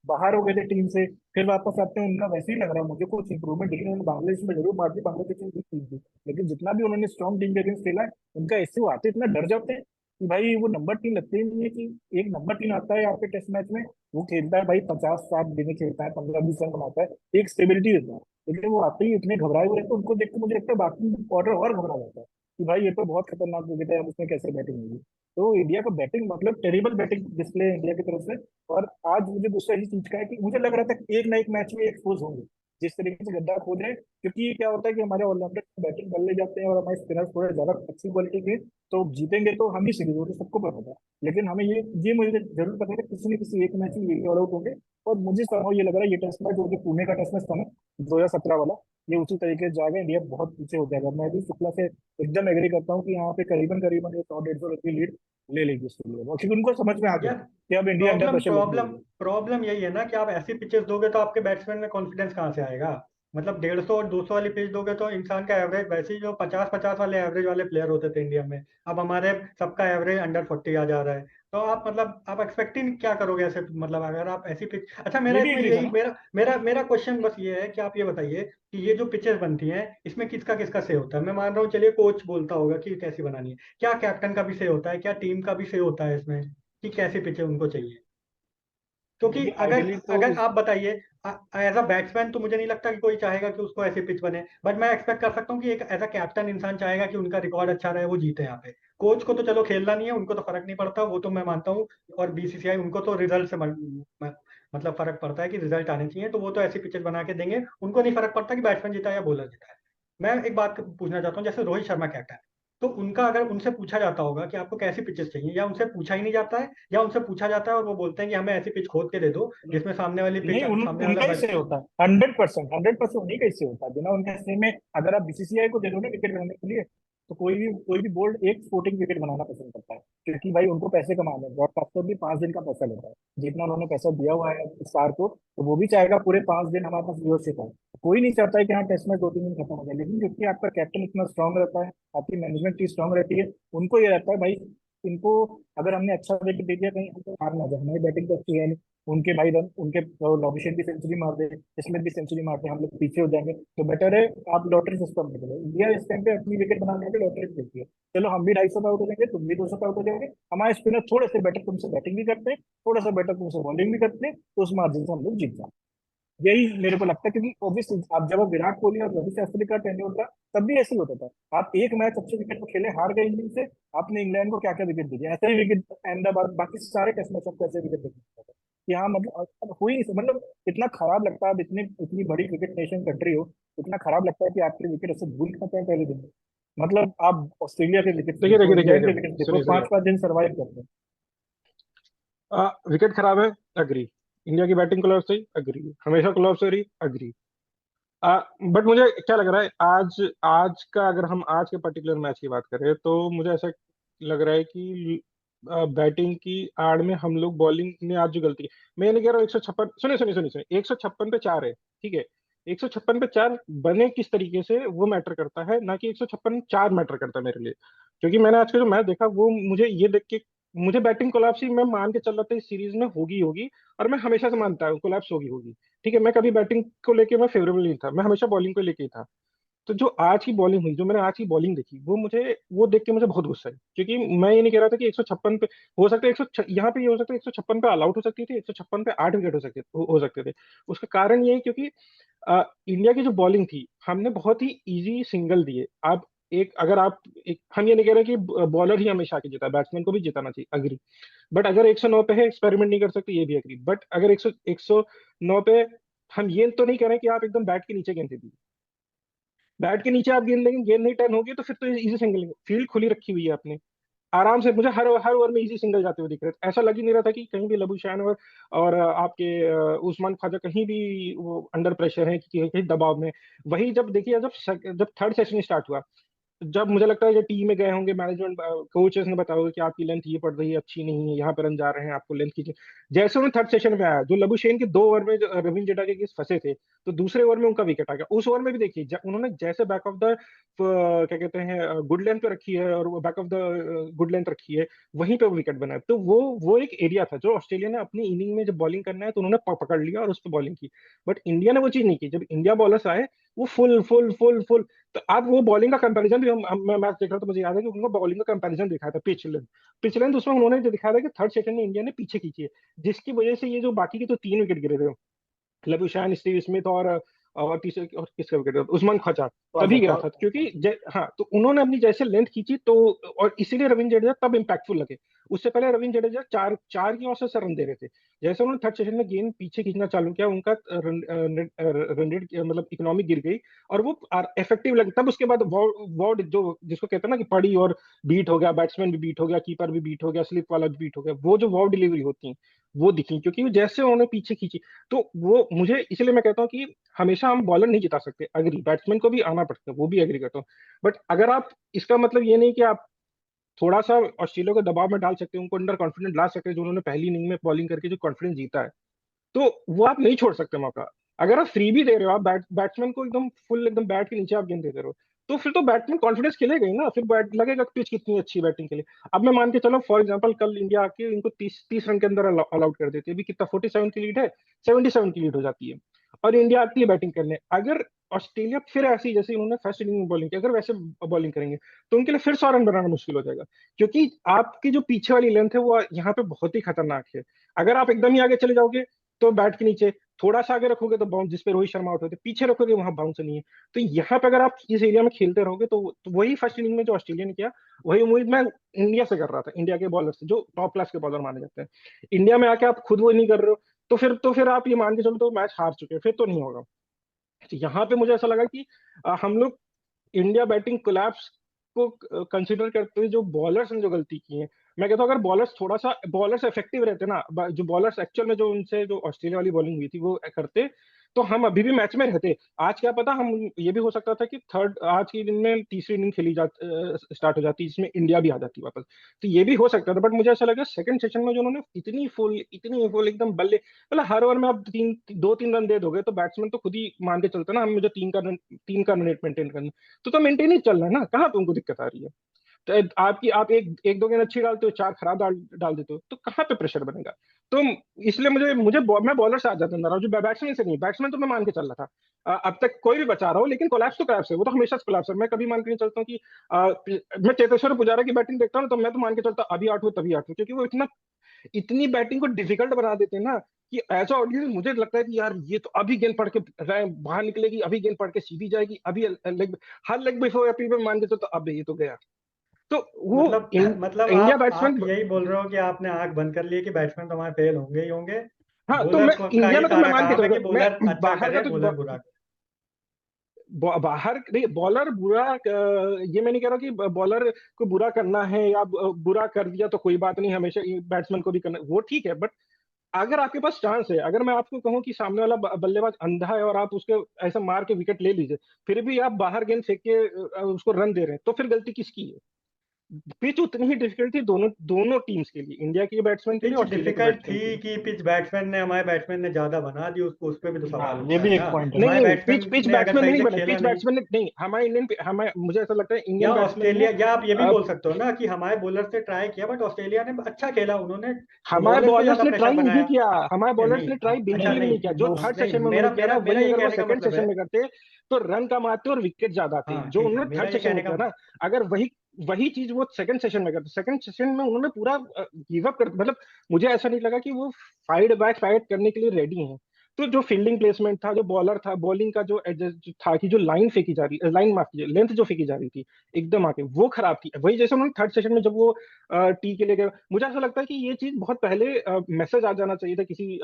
बाहर हो गए थे टीम से, फिर वापस आते हैं, उनका वैसे ही लग रहा है मुझे कुछ इंप्रूवमेंट दिखी। उन्होंने बांग्लादेश में जरूर मार दी, बांग्लादेश में टीम थी, लेकिन जितना भी उन्होंने स्ट्रॉन्ग टीम के अगेंस्ट खेला है, उनका ऐसे वो आते इतना डर जाते हैं कि भाई वो नंबर 3 लगते ही नहीं है। कि एक नंबर 3 आता है आपके टेस्ट मैच में, वो खेलता है भाई 50-60 दिन खेलता है, 15-20 रन बनाता है, एक स्टेबिलिटी देता है। लेकिन वो आते ही इतने घबराए हुए रहते हैं, उनको देख के मुझे लगता है बाकी ऑर्डर और घबरा जाता है कि भाई ये तो बहुत खतरनाक विकेट है, अब उसमें कैसे बैटिंग होगी। तो इंडिया का बैटिंग मतलब टेरिबल बैटिंग डिस्प्ले इंडिया की तरफ से। और आज मुझे दूसरा ही चीज का है कि मुझे लग रहा था कि एक ना एक मैच में एक्सपोज होंगे, जिस तरीके से गड्ढा खोद रहे हैं। क्योंकि क्या होता है कि हमारे ऑलराउंडर बैटिंग कर ले जाते हैं और हमारे स्पिनर्स थोड़े ज्यादा अच्छी क्वालिटी के, तो जीतेंगे तो हम ही सीरीज, वो तो सबको पता था। लेकिन हमें ये मुझे जरूर पता है कि किसी न किसी एक मैच में ये ऑल आउट होंगे। और मुझे समझो ये लग रहा है ये टेस्ट मैच जो पुणे का टेस्ट मैच था ना, 2017 वाला, ये उसी तरीके से जाएगा, इंडिया बहुत पीछे हो जाएगा। मैं भी शुक्ला से एकदम एग्री करता हूँ कि यहाँ पे करीबन करीबन ये 100-150 रन की लीड ले लेगी ऑस्ट्रेलिया, क्योंकि उनको समझ में आ गया यार, कि अब इंडिया अंडर प्रॉब्लम प्रेशर लग प्रॉब्लम गई प्रॉब्लम यही है ना कि आप ऐसी पिचेस दोगे तो आपके बैट्समैन में कॉन्फिडेंस कहाँ से आएगा? मतलब 150 और 200 वाली पिच दोगे तो इंसान का एवरेज, वैसे ही जो 50-50 वाले एवरेज वाले प्लेयर होते थे इंडिया में, अब हमारे सबका एवरेज अंडर 40 आ जा रहा है। तो आप मतलब आप एक्सपेक्टिंग क्या करोगे ऐसे, मतलब अगर आप ऐसी पिच। अच्छा, ये मेरा भी इसमें एग्री था यही ना। मेरा मेरा मेरा क्वेश्चन बस ये है कि आप ये बताइए कि ये जो पिचेस बनती हैं, इसमें किसका किसका से होता है? मैं मान रहा हूँ, चलिए कोच बोलता होगा कि कैसी बनानी है, क्या कैप्टन का भी से होता है, क्या टीम का भी से होता है इसमें, कि कैसी पिचें उनको चाहिए? क्योंकि देखिए अगर आइडियली तो अगर आप बताइए, एज अ बैट्समैन तो मुझे नहीं लगता कि कोई चाहेगा कि उसको ऐसी पिच बने, बट मैं एक्सपेक्ट कर सकता हूँ कि एक एज अ कैप्टन इंसान चाहेगा कि उनका रिकॉर्ड अच्छा रहे, वो जीते यहाँ पे। कोच को तो चलो खेलना नहीं है, उनको तो फर्क नहीं पड़ता, वो तो मैं मानता हूँ। और बीसीसीआई उनको तो रिजल्ट से मतलब फर्क पड़ता है कि रिजल्ट आने चाहिए, तो वो तो ऐसी पिचेस बना के देंगे, उनको नहीं फर्क पड़ता कि बैट्समैन जीता है या बॉलर जीता है। मैं एक बात पूछना चाहता हूँ, जैसे रोहित शर्मा कैप्टन, तो उनका अगर उनसे पूछा जाता होगा कि आपको कैसी पिचेस चाहिए, या उनसे पूछा ही नहीं जाता है, या उनसे पूछा जाता है और वो बोलते हैं कि हमें ऐसी पिच खोद के दे दो जिसमें सामने वाली पिच, नहीं, सामने वाला उनका ही से बैट्समैन। होता है। 100% उन्हीं का ही से होता है। बिना उनके से में अगर आप बीसीसीआई को दे दो ना विकेट बनाने के लिए, तो कोई भी बोल्ड एक फ्लोटिंग विकेट बनाना पसंद करता है। क्योंकि भाई उनको पैसे कमाने हैं, ब्रॉडकास्टर भी 5 दिन का पैसा लेता है। जितना उन्होंने पैसा दिया हुआ है स्टार को, तो वो भी चाहेगा पूरे 5 दिन हमारे पास व्यूअरशिप है। कोई नहीं चाहता है कि हाँ टेस्ट मैच 2-3 दिन खत्म हो जाए, लेकिन क्योंकि आपका कैप्टन इतना स्ट्रांग रहता है, आपकी मैनेजमेंट की स्ट्रांग रहती है, उनको ये रहता है भाई इनको अगर हमने अच्छा विकेट दे दिया कहीं हमको हार ना जाए, हमारी बैटिंग तो अच्छी है नहीं, उनके भाई रन उनके लॉबिशेन भी सेंचुरी मार दे, इसमें भी सेंचुरी मार दे, हम लोग पीछे हो जाएंगे, तो बेटर है आप लॉटरी सिस्टम में खेलो। इंडिया इस टाइम पे अपनी विकेट बनाने के लॉटरी खेलती है। चलो हम भी 250 पे आउट हो जाएंगे, तुम भी 200 पे आउट हो जाओगे, हमारे स्पिनर थोड़े से बेटर तुमसे बैटिंग भी करते हैं, थोड़ा सा बेटर तुमसे बॉलिंग भी करते हैं, तो उस मार्जिन से हम लोग जीत जाते हैं। यही मेरे को लगता है, क्योंकि ऑब्वियसली आप जब विराट कोहली और रवि शास्त्री का टेन्योर था, तब भी ऐसे ही होता था। आप एक मैच अच्छे विकेट पे खेले, हार गए इंडिया से, आपने इंग्लैंड को क्या क्या विकेट दिए, ऐसे ही विकेट अहमदाबाद बाकी सारे टेस्ट मैच आपको ऐसे विकेट देखते थे कि हाँ मतलब अब हुई नहीं, मतलब इतना खराब लगता है। अब इतनी इतनी बड़ी क्रिकेट नेशन कंट्री हो, इतना खराब लगता है कि आपके विकेट ऐसे भूल खाते हैं पहले दिन में। मतलब आप ऑस्ट्रेलिया के विकेट देखिए देखिए देखो, देखिए इंग्लैंड के विकेट देखिए देखो, सुनिए सुनिए। 5-5 दिन सर्वाइव करते हैं। विकेट खराब है, अग्री। इंडिया की बैटिंग कोलैप्स हुई, अग्री। हमेशा कोलैप्स हो रही, अग्री। बट मुझे क्या लग रहा है, आज आज का अगर हम आज के पर्टिकुलर मैच की बात करें तो मुझे ऐसा लग रहा है कि बैटिंग की आड़ में हम लोग बॉलिंग ने आज जो गलती की। मैं ये नहीं कह रहा हूँ 156, सुनिए सुनिए सुनिए सुनिए, 156 पे 4 है, ठीक है। 156 पे 4 बने किस तरीके से वो मैटर करता है, ना कि 156 4 मैटर करता है मेरे लिए। क्योंकि मैंने आज का जो मैच देखा वो मुझे ये देख के, मुझे बैटिंग कोलैप्स ही मैं मान के चल रहा था इस सीरीज में होगी होगी, और मैं हमेशा से मानता हूँ कोलैप्स होगी होगी। ठीक है, मैं कभी बैटिंग को लेके मैं फेवरेबल नहीं था, मैं हमेशा बॉलिंग को लेके ही था। तो जो आज की बॉलिंग हुई, जो मैंने आज की बॉलिंग देखी, वो मुझे वो देख के मुझे बहुत गुस्सा है। क्योंकि मैं ये नहीं कह रहा था कि 156 पे हो सकता है, 100 यहाँ पे ये हो सकता है 156 पे ऑल आउट हो सकती थी, 156 पे 8 विकेट हो सकते थे। उसका कारण ये है क्योंकि इंडिया की जो बॉलिंग थी, हमने बहुत ही इजी सिंगल दिए। आप एक अगर आप एक, हम ये नहीं कह रहे कि बॉलर ही हमेशा आके जीता, बैट्समैन को भी जिताना चाहिए, अग्री। बट अगर 109 पे है, एक्सपेरिमेंट नहीं कर सकते, ये भी एग्री। बट अगर 109 पे, हम ये तो नहीं कह रहे कि आप एकदम बैट के नीचे गेंद दे दी, बैट के नीचे आप गेंद लेंगे, गेंद नहीं टर्न होगी तो फिर तो इजी सिंगल, फील्ड खुली रखी हुई है आपने, आराम से। मुझे हर हर ओवर में इजी सिंगल जाते हुए दिख रहे थे, ऐसा लग ही नहीं रहा था कि कहीं भी लबूशान और आपके उस्मान ख्वाजा कहीं भी वो अंडर प्रेशर है कि कहीं दबाव में। वही जब देखिए, जब थर्ड सेशन स्टार्ट हुआ, जब मुझे लगता है जो टीम में गए होंगे, मैनेजमेंट कोचेस ने बताया होगा कि आपकी लेंथ ये पड़ रही है, अच्छी नहीं है, यहाँ पे रन जा रहे हैं, आपको लेंथ कीजिए। जैसे उन्हें थर्ड सेशन में आया, जो लबुशेन के 2 ओवर में जो रविंद्र जडेजा के फंसे थे, तो दूसरे ओवर में उनका विकेट आ गया। उस ओवर में भी देखिए, उन्होंने जैसे बैक ऑफ द क्या कहते हैं गुड लेंथ पे रखी है, और back of the good length रखी है, वहीं पे वो विकेट बनाया। तो वो एक एरिया था जो ऑस्ट्रेलिया ने अपनी इनिंग में जब बॉलिंग करना है तो उन्होंने पकड़ लिया और उस पर बॉलिंग की। बट इंडिया ने वो चीज नहीं की। जब इंडिया बॉलर्स आए, वो फुल फुल फुल फुल। तो आप वो बॉलिंग का कंपैरिजन भी, मैं मैच देख रहा था, मुझे याद है कि उनको बॉलिंग का कंपैरिजन दिखाया था पिच लेंथ उसमें उन्होंने जो दिखाया था कि थर्ड सेशन में इंडिया ने पीछे खींची है, जिसकी वजह से ये जो बाकी के तो 3 विकेट गिरे थे, लबुशान, स्टीव स्मिथ और तीसरे और किसका विकेट, उस्मान ख्वाजा, तो तभी गया आ था। क्योंकि हाँ, तो उन्होंने अपनी जैसे लेंथ खींची तो, और इसीलिए रविंद्र जडेजा तब इम्पैक्टफुल लगे। उससे पहले रविंद्र जडेजा चार चार की औसत से रन दे रहे थे। जैसे उन्होंने थर्ड सेशन में गेंद पीछे खींचना चालू किया, उनका रन रेट मतलब इकोनॉमिक गिर गई, और वो इफेक्टिव लगे। तब उसके बाद वॉर्ड जो जिसको कहते हैं ना कि पड़ी और बीट हो गया, बैट्समैन भी बीट हो गया, कीपर भी बीट हो गया, स्लिप वाला भी बीट हो गया, वो जो वॉर्ड डिलीवरी होती है वो दिखी, क्योंकि जैसे उन्होंने पीछे खींची। तो वो मुझे, इसलिए मैं कहता हूँ कि हमेशा हम बॉलर नहीं जिता सकते, अग्री, बैट्समैन को भी आना पड़ता है, वो भी एग्री करता हूँ। बट अगर आप, इसका मतलब ये नहीं कि आप थोड़ा सा ऑस्ट्रेलिया को दबाव में डाल सकते हैं, उनको अंडर कॉन्फिडेंस ला सकते हैं, जो उन्होंने पहली इनिंग में बॉलिंग करके जो कॉन्फिडेंस जीता है, तो वो आप नहीं छोड़ सकते मौका। अगर आप फ्री भी दे रहे हो, आप बैट्समैन को एकदम फुल एकदम बैट के नीचे आप गेंद दे रहे हो, तो फिर तो बैट्समैन कॉन्फिडेंस खेलेगा ही ना, फिर बैट लगेगा कि पिच कितनी अच्छी है बैटिंग के लिए। अब मैं मान के चलो फॉर एग्जांपल, कल इंडिया आके इनको 30 रन के अंदर ऑल आउट कर देती है, अभी कितना 47 की लीड है, 77 की लीड हो जाती है, और इंडिया आती है बैटिंग करने। अगर ऑस्ट्रेलिया फिर ऐसी, जैसे उन्होंने फर्स्ट इनिंग में बॉलिंग की, अगर वैसे बॉलिंग करेंगे तो उनके लिए फिर 100 रन बनाना मुश्किल हो जाएगा, क्योंकि आपकी जो पीछे वाली लेंथ है वो यहाँ पे बहुत ही खतरनाक है। अगर आप एकदम ही आगे चले जाओगे तो बैट के नीचे, थोड़ा सा आगे रखोगे तो बाउंस, जिसपे रोहित शर्मा आउट होते, पीछे रखोगे वहां बाउंस नहीं है। तो यहाँ पे अगर आप इस एरिया में खेलते रहोगे तो वही फर्स्ट इनिंग में जो ऑस्ट्रेलिया ने किया, वही उम्मीद मैं इंडिया से कर रहा था, इंडिया के बॉलर से, जो टॉप क्लास के बॉलर माने जाते हैं। इंडिया में आके आप खुद वो नहीं कर रहे हो, तो फिर आप ये मान के चलो तो मैच हार चुके हैं, फिर तो नहीं होगा। तो यहाँ पे मुझे ऐसा लगा कि हम लोग इंडिया बैटिंग कोलैप्स को कंसीडर करते हुए जो बॉलर्स ने जो गलती की है, मैं कहता हूँ अगर बॉलर्स थोड़ा सा, बॉलर्स इफेक्टिव रहते ना, जो बॉलर्स एक्चुअल में जो उनसे जो ऑस्ट्रेलिया वाली बॉलिंग हुई थी वो करते, तो हम अभी भी मैच में रहते। आज क्या पता, हम ये भी हो सकता था कि थर्ड, आज के दिन में तीसरी इनिंग खेली जा स्टार्ट हो जाती, जिसमें इंडिया भी आ जाती वापस। तो ये भी हो सकता था, बट मुझे ऐसा लगा सेकंड सेशन में जो उन्होंने इतनी फुल एकदम बल्ले, मतलब हर ओवर में आप 2-3 रन दे दोगे तो बैट्समैन तो खुद ही मान के चलता ना, हम मुझे 3 का रेट मेंटेन करना, तो मेंटेन ही चल रहा है ना, कहाँ पे उनको दिक्कत आ रही है। तो आप एक एक दो गेंद अच्छी डालते हो, चार खराब डाल देते हो, तो कहाँ पे प्रेशर बनेगा। तो इसलिए मुझे मुझे मैं बॉलर से आ जाता रहा हूँ, जो बैट्समैन से नहीं, बैट्समैन तो मैं मान के चल रहा था। अब तक कोई भी बचा रहा हो, लेकिन कोलैप्स तो कोलैप्स है, वो तो हमेशा कोलैप्स है। मैं कभी मान के नहीं चलता हूँ कि मैं चेतेश्वर पुजारा की बैटिंग देखता हूँ तो मैं तो मान के चलता हूँ अभी आउट हुए तभी आउट हुए, क्योंकि वो इतनी बैटिंग को डिफिकल्ट बना देते हैं ना, कि एज अ ऑडियंस मुझे लगता है कि यार ये तो अभी गेंद पढ़ के बाहर निकलेगी, अभी गेंद पढ़ के सीधी जाएगी, अभी लेग, हर लेग बिफोर पे मान के चलता अब ये तो गया। तो वो मतलब मतलब इंडिया आप बैट्समैन। यही बोल रहे हो कि आपने आंख बंद कर ली है कि बैट्समैन तो हमारे फेल होंगे ही होंगे। हाँ, तो मैं बॉलर का इंडिया ही में तो मैं सारा मान के काम है चलूंगा, कि मैं बॉलर अच्छा बाहर का करे, तो बॉलर बुरा करे। बाहर नहीं, बॉलर बुरा ये मैं नहीं कह रहा कि बॉलर को बुरा करना है, या बुरा कर दिया तो कोई बात नहीं, हमेशा बैट्समैन को भी करना, वो ठीक है, बट अगर आपके पास चांस है, अगर मैं आपको कहूं कि सामने वाला बल्लेबाज अंधा है और आप उसके ऐसा मार के विकेट ले लीजिए, फिर भी आप बाहर गेंद फेंक के उसको रन दे रहे हैं, तो फिर गलती किसकी है। पिच उतनी ही डिफिकल्ट थी दोनों दोनों टीम्स के लिए, इंडिया के बैट्समैन के लिए, पिच ऑस्ट्रेलिया के डिफिकल्ट बैट्समैन के थी लिए। कि पिच हमारे बैट्समैन ने ज्यादा बना दी उसको, उस पे भी तो हाँ, सवाल ये उठता भी है एक ना। पॉइंट है। नहीं हमारे नहीं, पिच बैट्समैन पिच ने अगर बैट्समैन ने सही नहीं से बनाई, खेला पिच नहीं, बैट्समैन ने नहीं, हमारे हमारे मुझे ऐसा लगता है या इंडियन बैट्समैन ने ऑस्ट्रेलिया, या आप ये भी बोल सकते हो ना कि हमारे बॉलर से ट्राई किया बट ऑस्ट्रेलिया ने अच्छा खेला, उन्होंने हमारे बॉलर पे बॉलर्स ज्यादा ने प्रेशर ट्राई नहीं बनाया। किया, हमारे नहीं बॉलर्स नहीं ने ट्राई अच्छा बिल्कुल भी नहीं, नहीं किया, जो थर्ड नहीं सेशन में मेरा उन्होंने किया मेरा ना, मेरा वही ये अगर वो कहने का सेकंड मतलब सेशन है। में करते तो रन कम आते और विकेट ज्यादा आते, हाँ जो ठीक है, उन्होंने मेरा थर्ड ये सेशन में कहने किया का, ना। अगर वही वही चीज वो सेकंड सेशन में करते, सेकंड सेशन में उन्होंने पूरा गिव अप कर, मतलब मुझे ऐसा नहीं लगा कि वो फाइट करने के लिए रेडी हैं। तो जो फील्डिंग प्लेसमेंट था, जो बॉलर था, बॉलिंग का जो एडजस्ट था, कि जो लाइन फेंकी जा रही, लाइन माफ कीजिए, लेंथ जो फेंकी जा रही थी एकदम आके, वो खराब थी। वही जैसे उन्होंने थर्ड सेशन में जब वो टी के लिए गए, मुझे ऐसा लगता है कि ये चीज बहुत पहले मैसेज आ जाना चाहिए था, किसी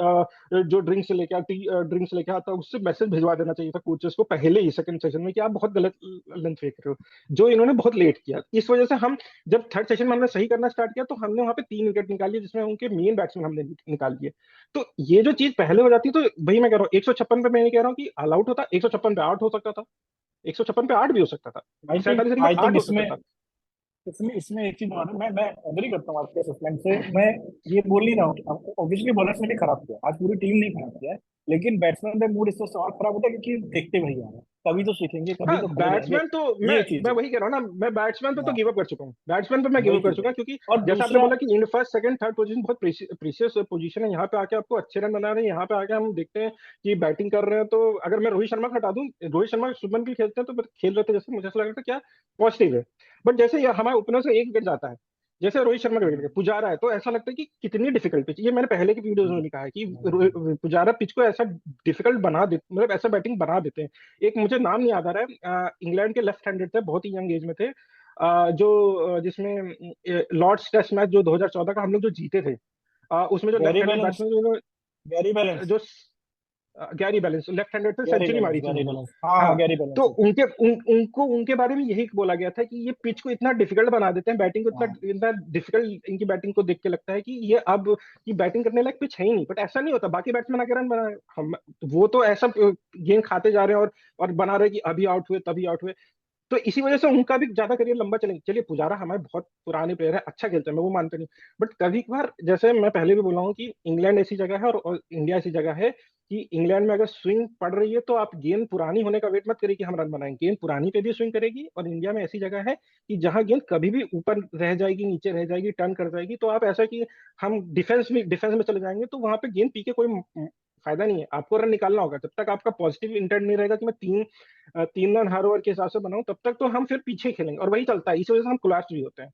जो ड्रिंक्स लेके आता है उससे मैसेज भिजवा देना चाहिए था कोचेस को पहले ही सेकंड सेशन में, कि आप बहुत गलत लेंथ फेंक रहे हो, जो इन्होंने बहुत लेट किया। इस वजह से हम जब थर्ड सेशन में हमने सही करना स्टार्ट किया, तो हमने वहां पे 3 विकेट निकाली, जिसमें उनके मेन बैट्समैन हमने निकाल दिए। तो ये जो चीज पहले हो जाती, तो वही मैं कह रहा हूँ, 156 पे मैं नहीं कह रहा हूँ कि ऑल आउट होता, 156 पे आउट हो सकता था, 156 पे आठ भी हो सकता था, सैंतालीस रन पे आई थिंक आठ हो इसमें सकता था। इसमें इसमें एक चीज और है, मैं एग्री करता हूँ आपके असेसमेंट से। मैं ये बोल नहीं रहा हूँ, ऑब्वियसली बॉलर्स ने भी खराब किया, आज पूरी टीम ने खराब किया है, लेकिन बैट्समैन का मूड इस वजह से और खराब होता है क्योंकि देखते वही आ रहे हैं, कभी तो सीखेंगे, कभी हाँ, तो खड़े रहेंगे। बैट्समैन तो मैं ये चीज मैं है। वही कह रहा हूँ ना, मैं बैट्समैन पे तो हाँ, गिव अप कर चुका हूँ, बैट्समैन पे मैं गिव वही अप कर चीज है। चुका, क्योंकि और जैसा आपने दूसरा, बोला कि in first second third position बहुत प्रीशियस पोजीशन है, यहाँ पे आके आपको अच्छे रन बना रहे हैं, यहाँ पे आके हम देखते हैं कि बैटिंग कर रहे हैं, तो अगर मैं रोहित शर्मा को हटा दूं, रोहित शर्मा शुभमन गिल खेलते हैं तो खेल रहे थे, जैसे मुझे ऐसा लग रहा था क्या पॉजिटिव है, बट जैसे ये हमारे ओपनर से एक विकेट जाता है, जैसे रोहित शर्मा का विकेट पुजारा है, तो ऐसा लगता है कि कितनी डिफिकल्ट पिच, ये मैंने पहले की वीडियोज में भी कहा है कि पुजारा पिच को ऐसा डिफिकल्ट बना दे, मतलब ऐसा बैटिंग बना देते हैं। एक मुझे नाम नहीं याद आ रहा है, इंग्लैंड के लेफ्ट हैंडेड थे, बहुत ही यंग एज में थे, जिसमें लॉर्ड्स टेस्ट मैच जो 2014 का हम लोग जो जीते थे, उसमें जो Gary left handed balance, batsman, Gary balance, जो गैरी बैलेंस लेफ्ट हैंडेड थे, गैरी सेंचुरी बैलेंस, मारी थी गैरी उन्होंने। बैलेंस, हाँ हाँ, हाँ, गैरी तो बैलेंस। उनके बारे में यही बोला गया था कि ये पिच को इतना डिफिकल्ट बना देते हैं, बैटिंग को इतना हाँ, इतना डिफिकल्ट, इनकी बैटिंग को देख के लगता है कि ये अब की बैटिंग करने लायक पिच है ही नहीं, बट ऐसा नहीं होता, बाकी बैट्समैन आके रन बना रहे हैं। हम वो तो ऐसा गेंद खाते जा रहे हैं और बना रहे हैं कि अभी आउट हुए तभी आउट हुए, तो इसी वजह से उनका भी ज्यादा करियर लंबा चलेंगे। चलिए, पुजारा हमारे बहुत पुराने प्लेयर है, अच्छा खेलते हैं, मैं वो मानता नहीं, बट कभी कभार, जैसे मैं पहले भी बोला हूँ कि इंग्लैंड ऐसी जगह है और इंडिया ऐसी जगह है कि इंग्लैंड में अगर स्विंग पड़ रही है तो आप गेंद पुरानी होने का वेट मत करिए कि हम रन बनाएंगे, गेंद पुरानी पे भी स्विंग करेगी, और इंडिया में ऐसी जगह है कि जहां गेंद कभी भी ऊपर रह जाएगी, नीचे रह जाएगी, टर्न कर जाएगी, तो आप ऐसा कि हम डिफेंस में चले जाएंगे तो वहां पे गेंद पी के कोई फायदा नहीं है। आपको रन निकालना होगा। जब तक आपका पॉजिटिव इंटेंट नहीं रहेगा कि मैं 3 रन हर ओवर के हिसाब से बनाऊं, तब तक तो हम फिर पीछे खेलेंगे, और वही चलता है। इस वजह से हम कोलैप्स भी होते हैं।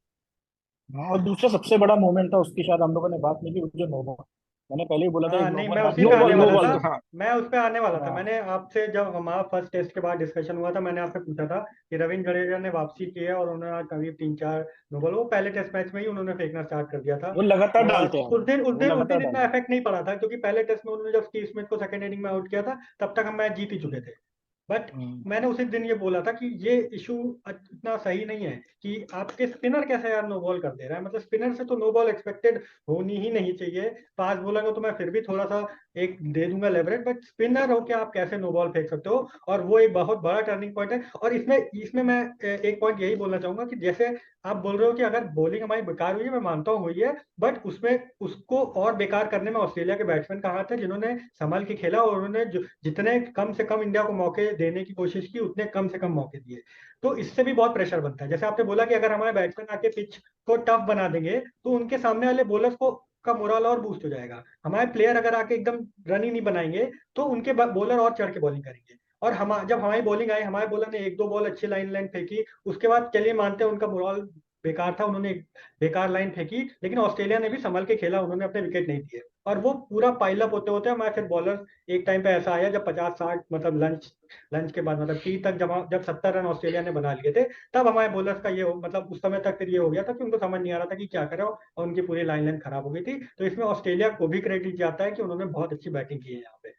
हाँ, और दूसरा सबसे बड़ा मोमेंट था उसकी, शायद हम लोगों ने बात नहीं की, वो जो नो बॉल। मैंने पहले ही बोला था, एक हाँ नो नहीं, बॉल मैं हाथ उसी में पे नो आने बॉल, पकड़ी नो वाला हुई बॉल था। थी। तो हाँ। मैं उस पे आने वाला था। हाँ। मैंने आपसे जब हमारा फर्स्ट टेस्ट के बाद डिस्कशन हुआ था, मैंने आपसे पूछा था कि रविंद्र जडेजा ने वापसी की है और उन्होंने आज करीब 3-4 नो बॉल, वो पहले टेस्ट मैच में ही उन्होंने फेंकना स्टार्ट कर दिया था। वो लगातार और डालते हैं, वो उस लगातार दिन इतना डालते हैं। इफेक्ट नहीं पड़ा था, क्योंकि पहले टेस्ट में उन्होंने जब स्टीव स्मिथ को सेकंड इनिंग में आउट किया था, तब तक हम मैच जीत ही चुके थे। बट हम्म। मैंने उसी दिन ये बोला था कि ये इशू इतना सही नहीं है कि आपके स्पिनर कैसे यार नो बॉल कर दे रहा है। मतलब स्पिनर से तो नो बॉल एक्सपेक्टेड होनी ही नहीं चाहिए। फास्ट बॉलर को तो मैं फिर भी थोड़ा सा एक दे दूंगा लेवरेज, बट स्पिनर हो के आप कैसे नो बॉल फेंक सकते हो। और वो एक बहुत बड़ा टर्निंग पॉइंट है। और इसमें इसमें मैं एक पॉइंट यही बोलना चाहूंगा कि जैसे आप बोल रहे हो कि अगर बॉलिंग हमारी बेकार हुई है, मैं मानता हूँ हुई है, बट उसमें उसको और बेकार करने में ऑस्ट्रेलिया के बैट्समैन का हाथ है, जिन्होंने संभल के खेला और उन्होंने जितने कम से कम इंडिया को मौके देने की कोशिश की, उतने कम से कम मौके दिए। तो इससे भी बहुत प्रेशर बनता है। जैसे आपने बोला कि अगर हमारे बैट्समैन आके पिच को टफ बना देंगे, तो उनके सामने वाले बॉलर्स को का मोराल और बूस्ट हो जाएगा। हमारे प्लेयर अगर आके एकदम रन ही नहीं बनाएंगे, तो उनके बॉलर और चढ़ के बॉलिंग करेंगे। और हम जब हमारी बॉलिंग आई, हमारे बॉलर ने एक दो बॉल अच्छी लाइन लाइन फेंकी, उसके बाद चलिए मानते हैं उनका मोराल बेकार था, उन्होंने एक बेकार लाइन फेंकी, लेकिन ऑस्ट्रेलिया ने भी संभल के खेला, उन्होंने अपने विकेट नहीं दिए। और वो पूरा पाइल अप होते होते हमारे फिर बॉलर एक टाइम पे ऐसा आया जब 50-60, मतलब लंच लंच के बाद, मतलब टी तक, जब 70 रन ऑस्ट्रेलिया ने बना लिए थे, तब हमारे बॉलर्स का मतलब उस समय तक फिर ये हो गया था कि उनको समझ नहीं आ रहा था कि क्या करें, और उनकी पूरी लाइन लाइन खराब हो गई थी। तो इसमें ऑस्ट्रेलिया को भी क्रेडिट जाता है कि उन्होंने बहुत अच्छी बैटिंग की है यहाँ पे।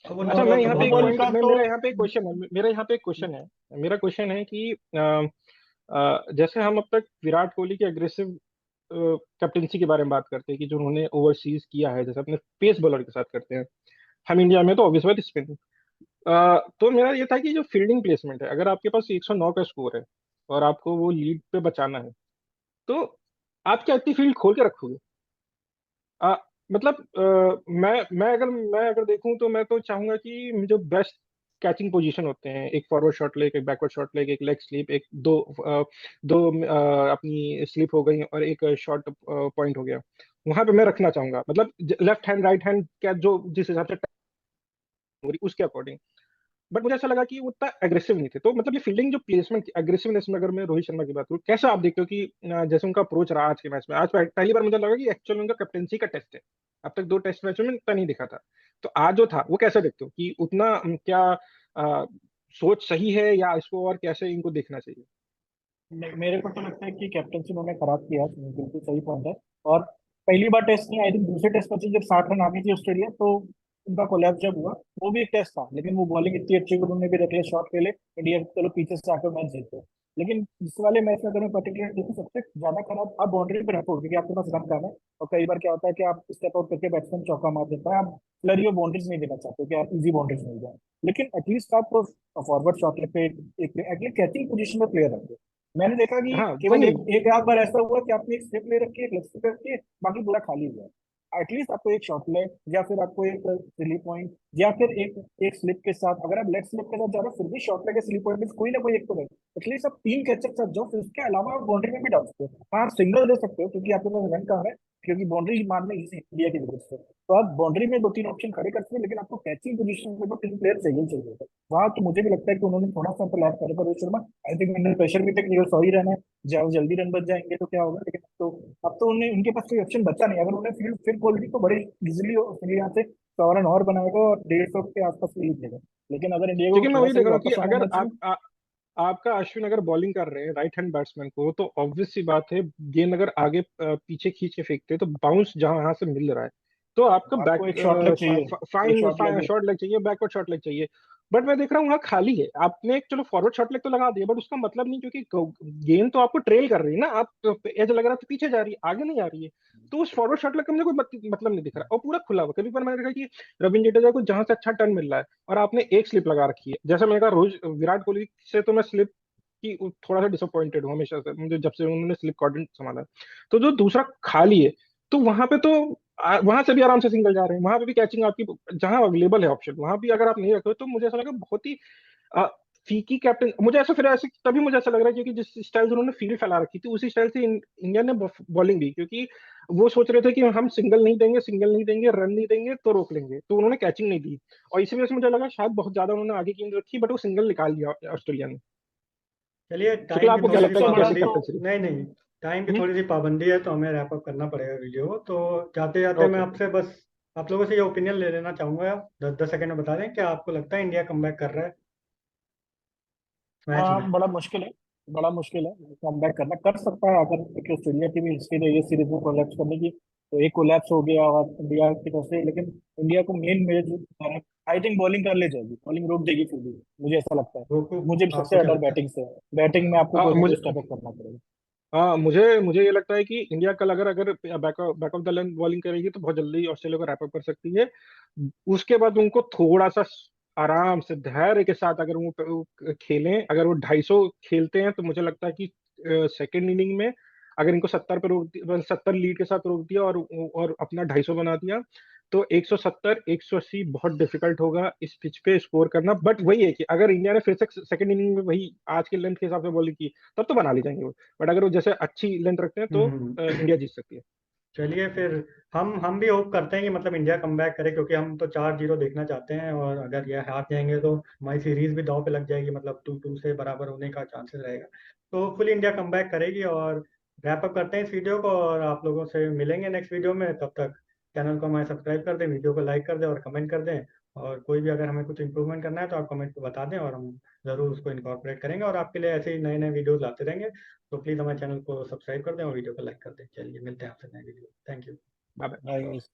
और वो नो अच्छा, मैं बॉल तो यहाँ पे बहुत एक नोबल जरूरी पॉइंट, का है। मैं तो मेरा यहाँ पे एक क्वेश्चन है, मेरा यहाँ पे एक क्वेश्चन है। मेरा क्वेश्चन है कि जैसे हम अब तक विराट कोहली के अग्रेसिव कैप्टेंसी के बारे में बात करते हैं कि जो उन्होंने ओवरसीज किया है, जैसे अपने पेस बॉलर के साथ करते हैं, हम इंडिया में तो ऑब्वियस बात स्पिन। तो मेरा ये था कि जो फील्डिंग प्लेसमेंट है, अगर आपके पास 109 का स्कोर है और आपको वो लीड पे बचाना है, तो आप क्या इतनी फील्ड खोल के रखोगे? आ, मतलब मैं अगर देखूं तो मैं तो चाहूंगा कि जो बेस्ट कैचिंग पोजीशन होते हैं, एक फॉरवर्ड शॉट लेग, एक बैकवर्ड शॉट लेग, एक लेग स्लिप, एक दो अपनी स्लिप हो गई और एक शॉर्ट पॉइंट हो गया, वहां पे मैं रखना चाहूंगा। मतलब लेफ्ट हैंड राइट हैंड क्या, जो जिस हिसाब से हो रही उसके अकॉर्डिंग। बट मुझे ऐसा लगा कि वो उतना एग्रेसिव नहीं थे। तो मतलब ये फील्डिंग जो प्लेसमेंट एग्रेसिवनेस में, अगर मैं रोहित शर्मा की बात करूँ, कैसे आप देखते हो कि जैसे उनका अप्रोच रहा आज के मैच में, आज पहली बार मुझे लगा कि एक्चुअली उनका कैप्टेंसी का टेस्ट है। अब तक 2 टेस्ट मैचों में इतना नहीं दिखा था। तो आज जो था वो कैसे देखते हो कि उतना क्या अ, सोच सही है, या इसको और कैसे इनको देखना चाहिए? मेरे को तो लगता है कि कैप्टनसी उन्होंने खराब किया, बिल्कुल सही पॉइंट है। और पहली बार टेस्ट नहीं, आई थिंक दूसरे टेस्ट पर जब 60 रन आ गई थी ऑस्ट्रेलिया, तो उनका कोलैप्स जब हुआ, वो भी एक टेस्ट था, लेकिन वो बॉलिंग इतनी अच्छी कि उन्होंने भी रेकलेस शॉट खेले, इंडिया चलो पीछे से आकर मैच जीते। लेकिन इस वाले मैच में अगर मैं पर्टिकुलर देखूं, सबसे ज्यादा खराब आप बाउंड्री पे रखो, क्योंकि आपके पास रन कम है। और कई बार क्या होता है कि आप स्टेप आउट करके बैट्समैन चौका मार देता है, आप फ्लरी ऑफ बाउंड्रीज नहीं देना चाहते कि आप इजी बाउंड्रीज मिल जाए। लेकिन एटलीस्ट आप फॉरवर्ड शॉट पे एटलीस्ट कैचिंग पोजीशन में प्लेयर रखो। मैंने देखा कि हाँ केवल वही। एक एक आध बार ऐसा हुआ कि आपने एक स्लिप ले रखी है, एक लेग स्लिप रखी है, बाकी पूरा खाली हुआ है। एटलीस्ट आपको एक शॉट ले, या फिर आपको एक स्लिप पॉइंट, या फिर एक एक स्लिप के साथ, अगर आप लेग स्लिप के साथ जा रहे हो फिर भी शॉट लेग स्लिप पॉइंट में कोई ना कोई एक तो रहे। एटलीस्ट आप 3 कैचर साथ जाओ, फिर उसके अलावा आप बाउंड्री में भी डाल सकते हो। हाँ, आप सिंगल दे सकते हो क्योंकि आपके पास रन कम है, क्योंकि बाउंड्री मारना इजी है इंडिया की वजह से। तो आप बाउंड्री में 2-3 ऑप्शन खड़े कर सकते हैं, लेकिन आपको कैचिंग पोजीशन में तो 3 प्लेयर चाहिए ही चाहिए। वहां तो मुझे भी लगता है कि उन्होंने थोड़ा सा तो लैप करेगा Rohit Sharma. I think under pressure भी थे कि सॉरी रहना है, जब जल्दी रन बच जाएंगे तो क्या होगा। लेकिन अब तो उन्हें उनके पास कोई ऑप्शन बचा नहीं। अगर उन्हें फील्ड फिर खोल दी तो बड़े इजिली यहाँ से 100 रन और बनाएगा और 150 के आसपास लीड देगा। लेकिन अगर इंडिया को क्योंकि मैं थोड़ा वही सा देख भी रहा हूँ कि वापस आना है अगर मैच में। आपका अश्विन अगर बॉलिंग कर रहे हैं राइट हैंड बैट्समैन को, तो ऑब्वियस सी बात है, गेंद अगर आगे पीछे खींच के फेंकते हैं तो बाउंस जहां यहाँ से मिल रहा है, तो आपका बैक आपको एक शॉट लग चाहिए, एक फाइन शॉट लग। शॉट लेग चाहिए, बैकवर्ड शॉट लेग चाहिए। बट मैं देख रहा हूँ वहाँ खाली है। आपने एक चलो फॉरवर्ड शॉट लेग तो लगा दिया, बट उसका मतलब नहीं, क्योंकि गेंद तो आपको ट्रेल कर रही है ना, आप एज लग रहा है तो पीछे जा रही है, आगे नहीं आ रही है। तो उस फॉरवर्ड शॉट लेग का मुझे कोई मतलब नहीं दिख रहा, और पूरा खुला हुआ। कभी पर मैंने देखा कि रविंद्र जडेजा को जहां से अच्छा टर्न मिल रहा है, और आपने एक स्लिप लगा रखी है। जैसे मैंने कहा, रोज विराट कोहली से तो मैं स्लिप की थोड़ा सा डिसअपॉइंटेड हूँ हमेशा से, मुझे जब से उन्होंने स्लिप कॉर्डिनेट संभाला है। तो जो दूसरा खाली है, तो वहां पे तो वहां से भी आराम से सिंगल जा रहे हैं, वहां पे भी कैचिंग आपकी जहां अवेलेबल है ऑप्शन, वहां भी अगर आप नहीं रखे हो, तो मुझे ऐसा लगा बहुत ही फीकी कैप्टन, मुझे ऐसा फिर ऐसे तभी मुझे ऐसा लग रहा है क्योंकि जिस स्टाइल से उन्होंने फील्ड फैला रखी थी उसी स्टाइल से इंडिया ने बॉलिंग भी, क्योंकि वो सोच रहे थे कि हम सिंगल नहीं देंगे रन नहीं देंगे तो रोक लेंगे, तो उन्होंने कैचिंग नहीं दी। और इसी वजह से मुझे लगा शायद बहुत ज्यादा उन्होंने आगे गेंद रखी, बट वो सिंगल निकाल दिया ऑस्ट्रेलिया ने। चलिए, शुक्ला, टाइम की आपको क्या थोड़ी सी लगता है सबसे कि बड़ा कैसी पाबंदी, तो कैप्टनसी नहीं नहीं, टाइम की रही? थोड़ी सी पाबंदी है तो हमें रैप अप करना पड़ेगा वीडियो को। तो जाते जाते मैं ओके। आपसे बस आप लोगों से ये ओपिनियन ले लेना चाहूंगा, 10-10 सेकंड में बता दें क्या आपको लगता है इंडिया कमबैक कर रहा है मैच में। बड़ा मुश्किल है, बड़ा मुश्किल है। कम करना कर सकता है अगर, क्योंकि ऑस्ट्रेलिया की भी हिस्ट्री रही है सीरीज में कोलैप्स करने की, तो एक कोलैप्स हो गया और इंडिया की तरफ से। लेकिन इंडिया को main major, I think bowling कर ले जाएगी, बॉलिंग रोक देगी फिर भी, मुझे ऐसा लगता है। रोको, मुझे भी सबसे आपको क्या ज्यादा लगता है? बैटिंग से है, बैटिंग में आपको हाँ कोई ना कोई मुझे स्टेप अप करना पड़ेगा। हाँ मुझे मुझे ये लगता है कि इंडिया कल अगर अगर back of the line bowling करेगी तो बहुत जल्दी ऑस्ट्रेलिया को रैप अप कर सकती है। उसके बाद उनको थोड़ा सा आराम से धैर्य के साथ अगर वो खेलें, अगर वो 250 खेलते हैं तो मुझे लगता है कि सेकेंड इनिंग में अगर इनको 70 पे रोक दिया, 70 लीड के साथ रोक दिया और अपना 250 बना दिया, तो 170 180 बहुत डिफिकल्ट होगा इस पिच पे स्कोर करना। बट वही है कि अगर इंडिया ने फिर से सेकंड इनिंग में वही आज के लेंथ के हिसाब से बॉलिंग की तब तो बना ली जाएंगे वो। बट अगर वो जैसे अच्छी लेंथ रखते हैं तो हम्म। इंडिया जीत सकती है। चलिए फिर, हम भी होप करते हैं कि मतलब इंडिया कमबैक करे, क्योंकि हम तो 4-0 देखना चाहते हैं, और अगर ये हार जाएंगे तो हमारी सीरीज भी दांव पे लग जाएगी, मतलब 2-2 से बराबर होने का चांसेस रहेगा। तो फुल इंडिया कमबैक करेगी। और रैप अप करते हैं इस वीडियो को, और आप लोगों से मिलेंगे नेक्स्ट वीडियो में। तब तक चैनल को हमारे सब्सक्राइब कर दें, वीडियो को लाइक कर दें और कमेंट कर दें। और कोई भी अगर हमें कुछ इंप्रूवमेंट करना है तो आप कमेंट पे बता दें, और हम ज़रूर उसको इनकॉर्पोरेट करेंगे और आपके लिए ऐसे ही नए नए वीडियोस लाते रहेंगे। तो प्लीज़ हमारे चैनल को सब्सक्राइब कर दें और वीडियो को लाइक कर दें। चलिए, मिलते हैं आपसे नए video. Thank you. Bye bye. Bye guys.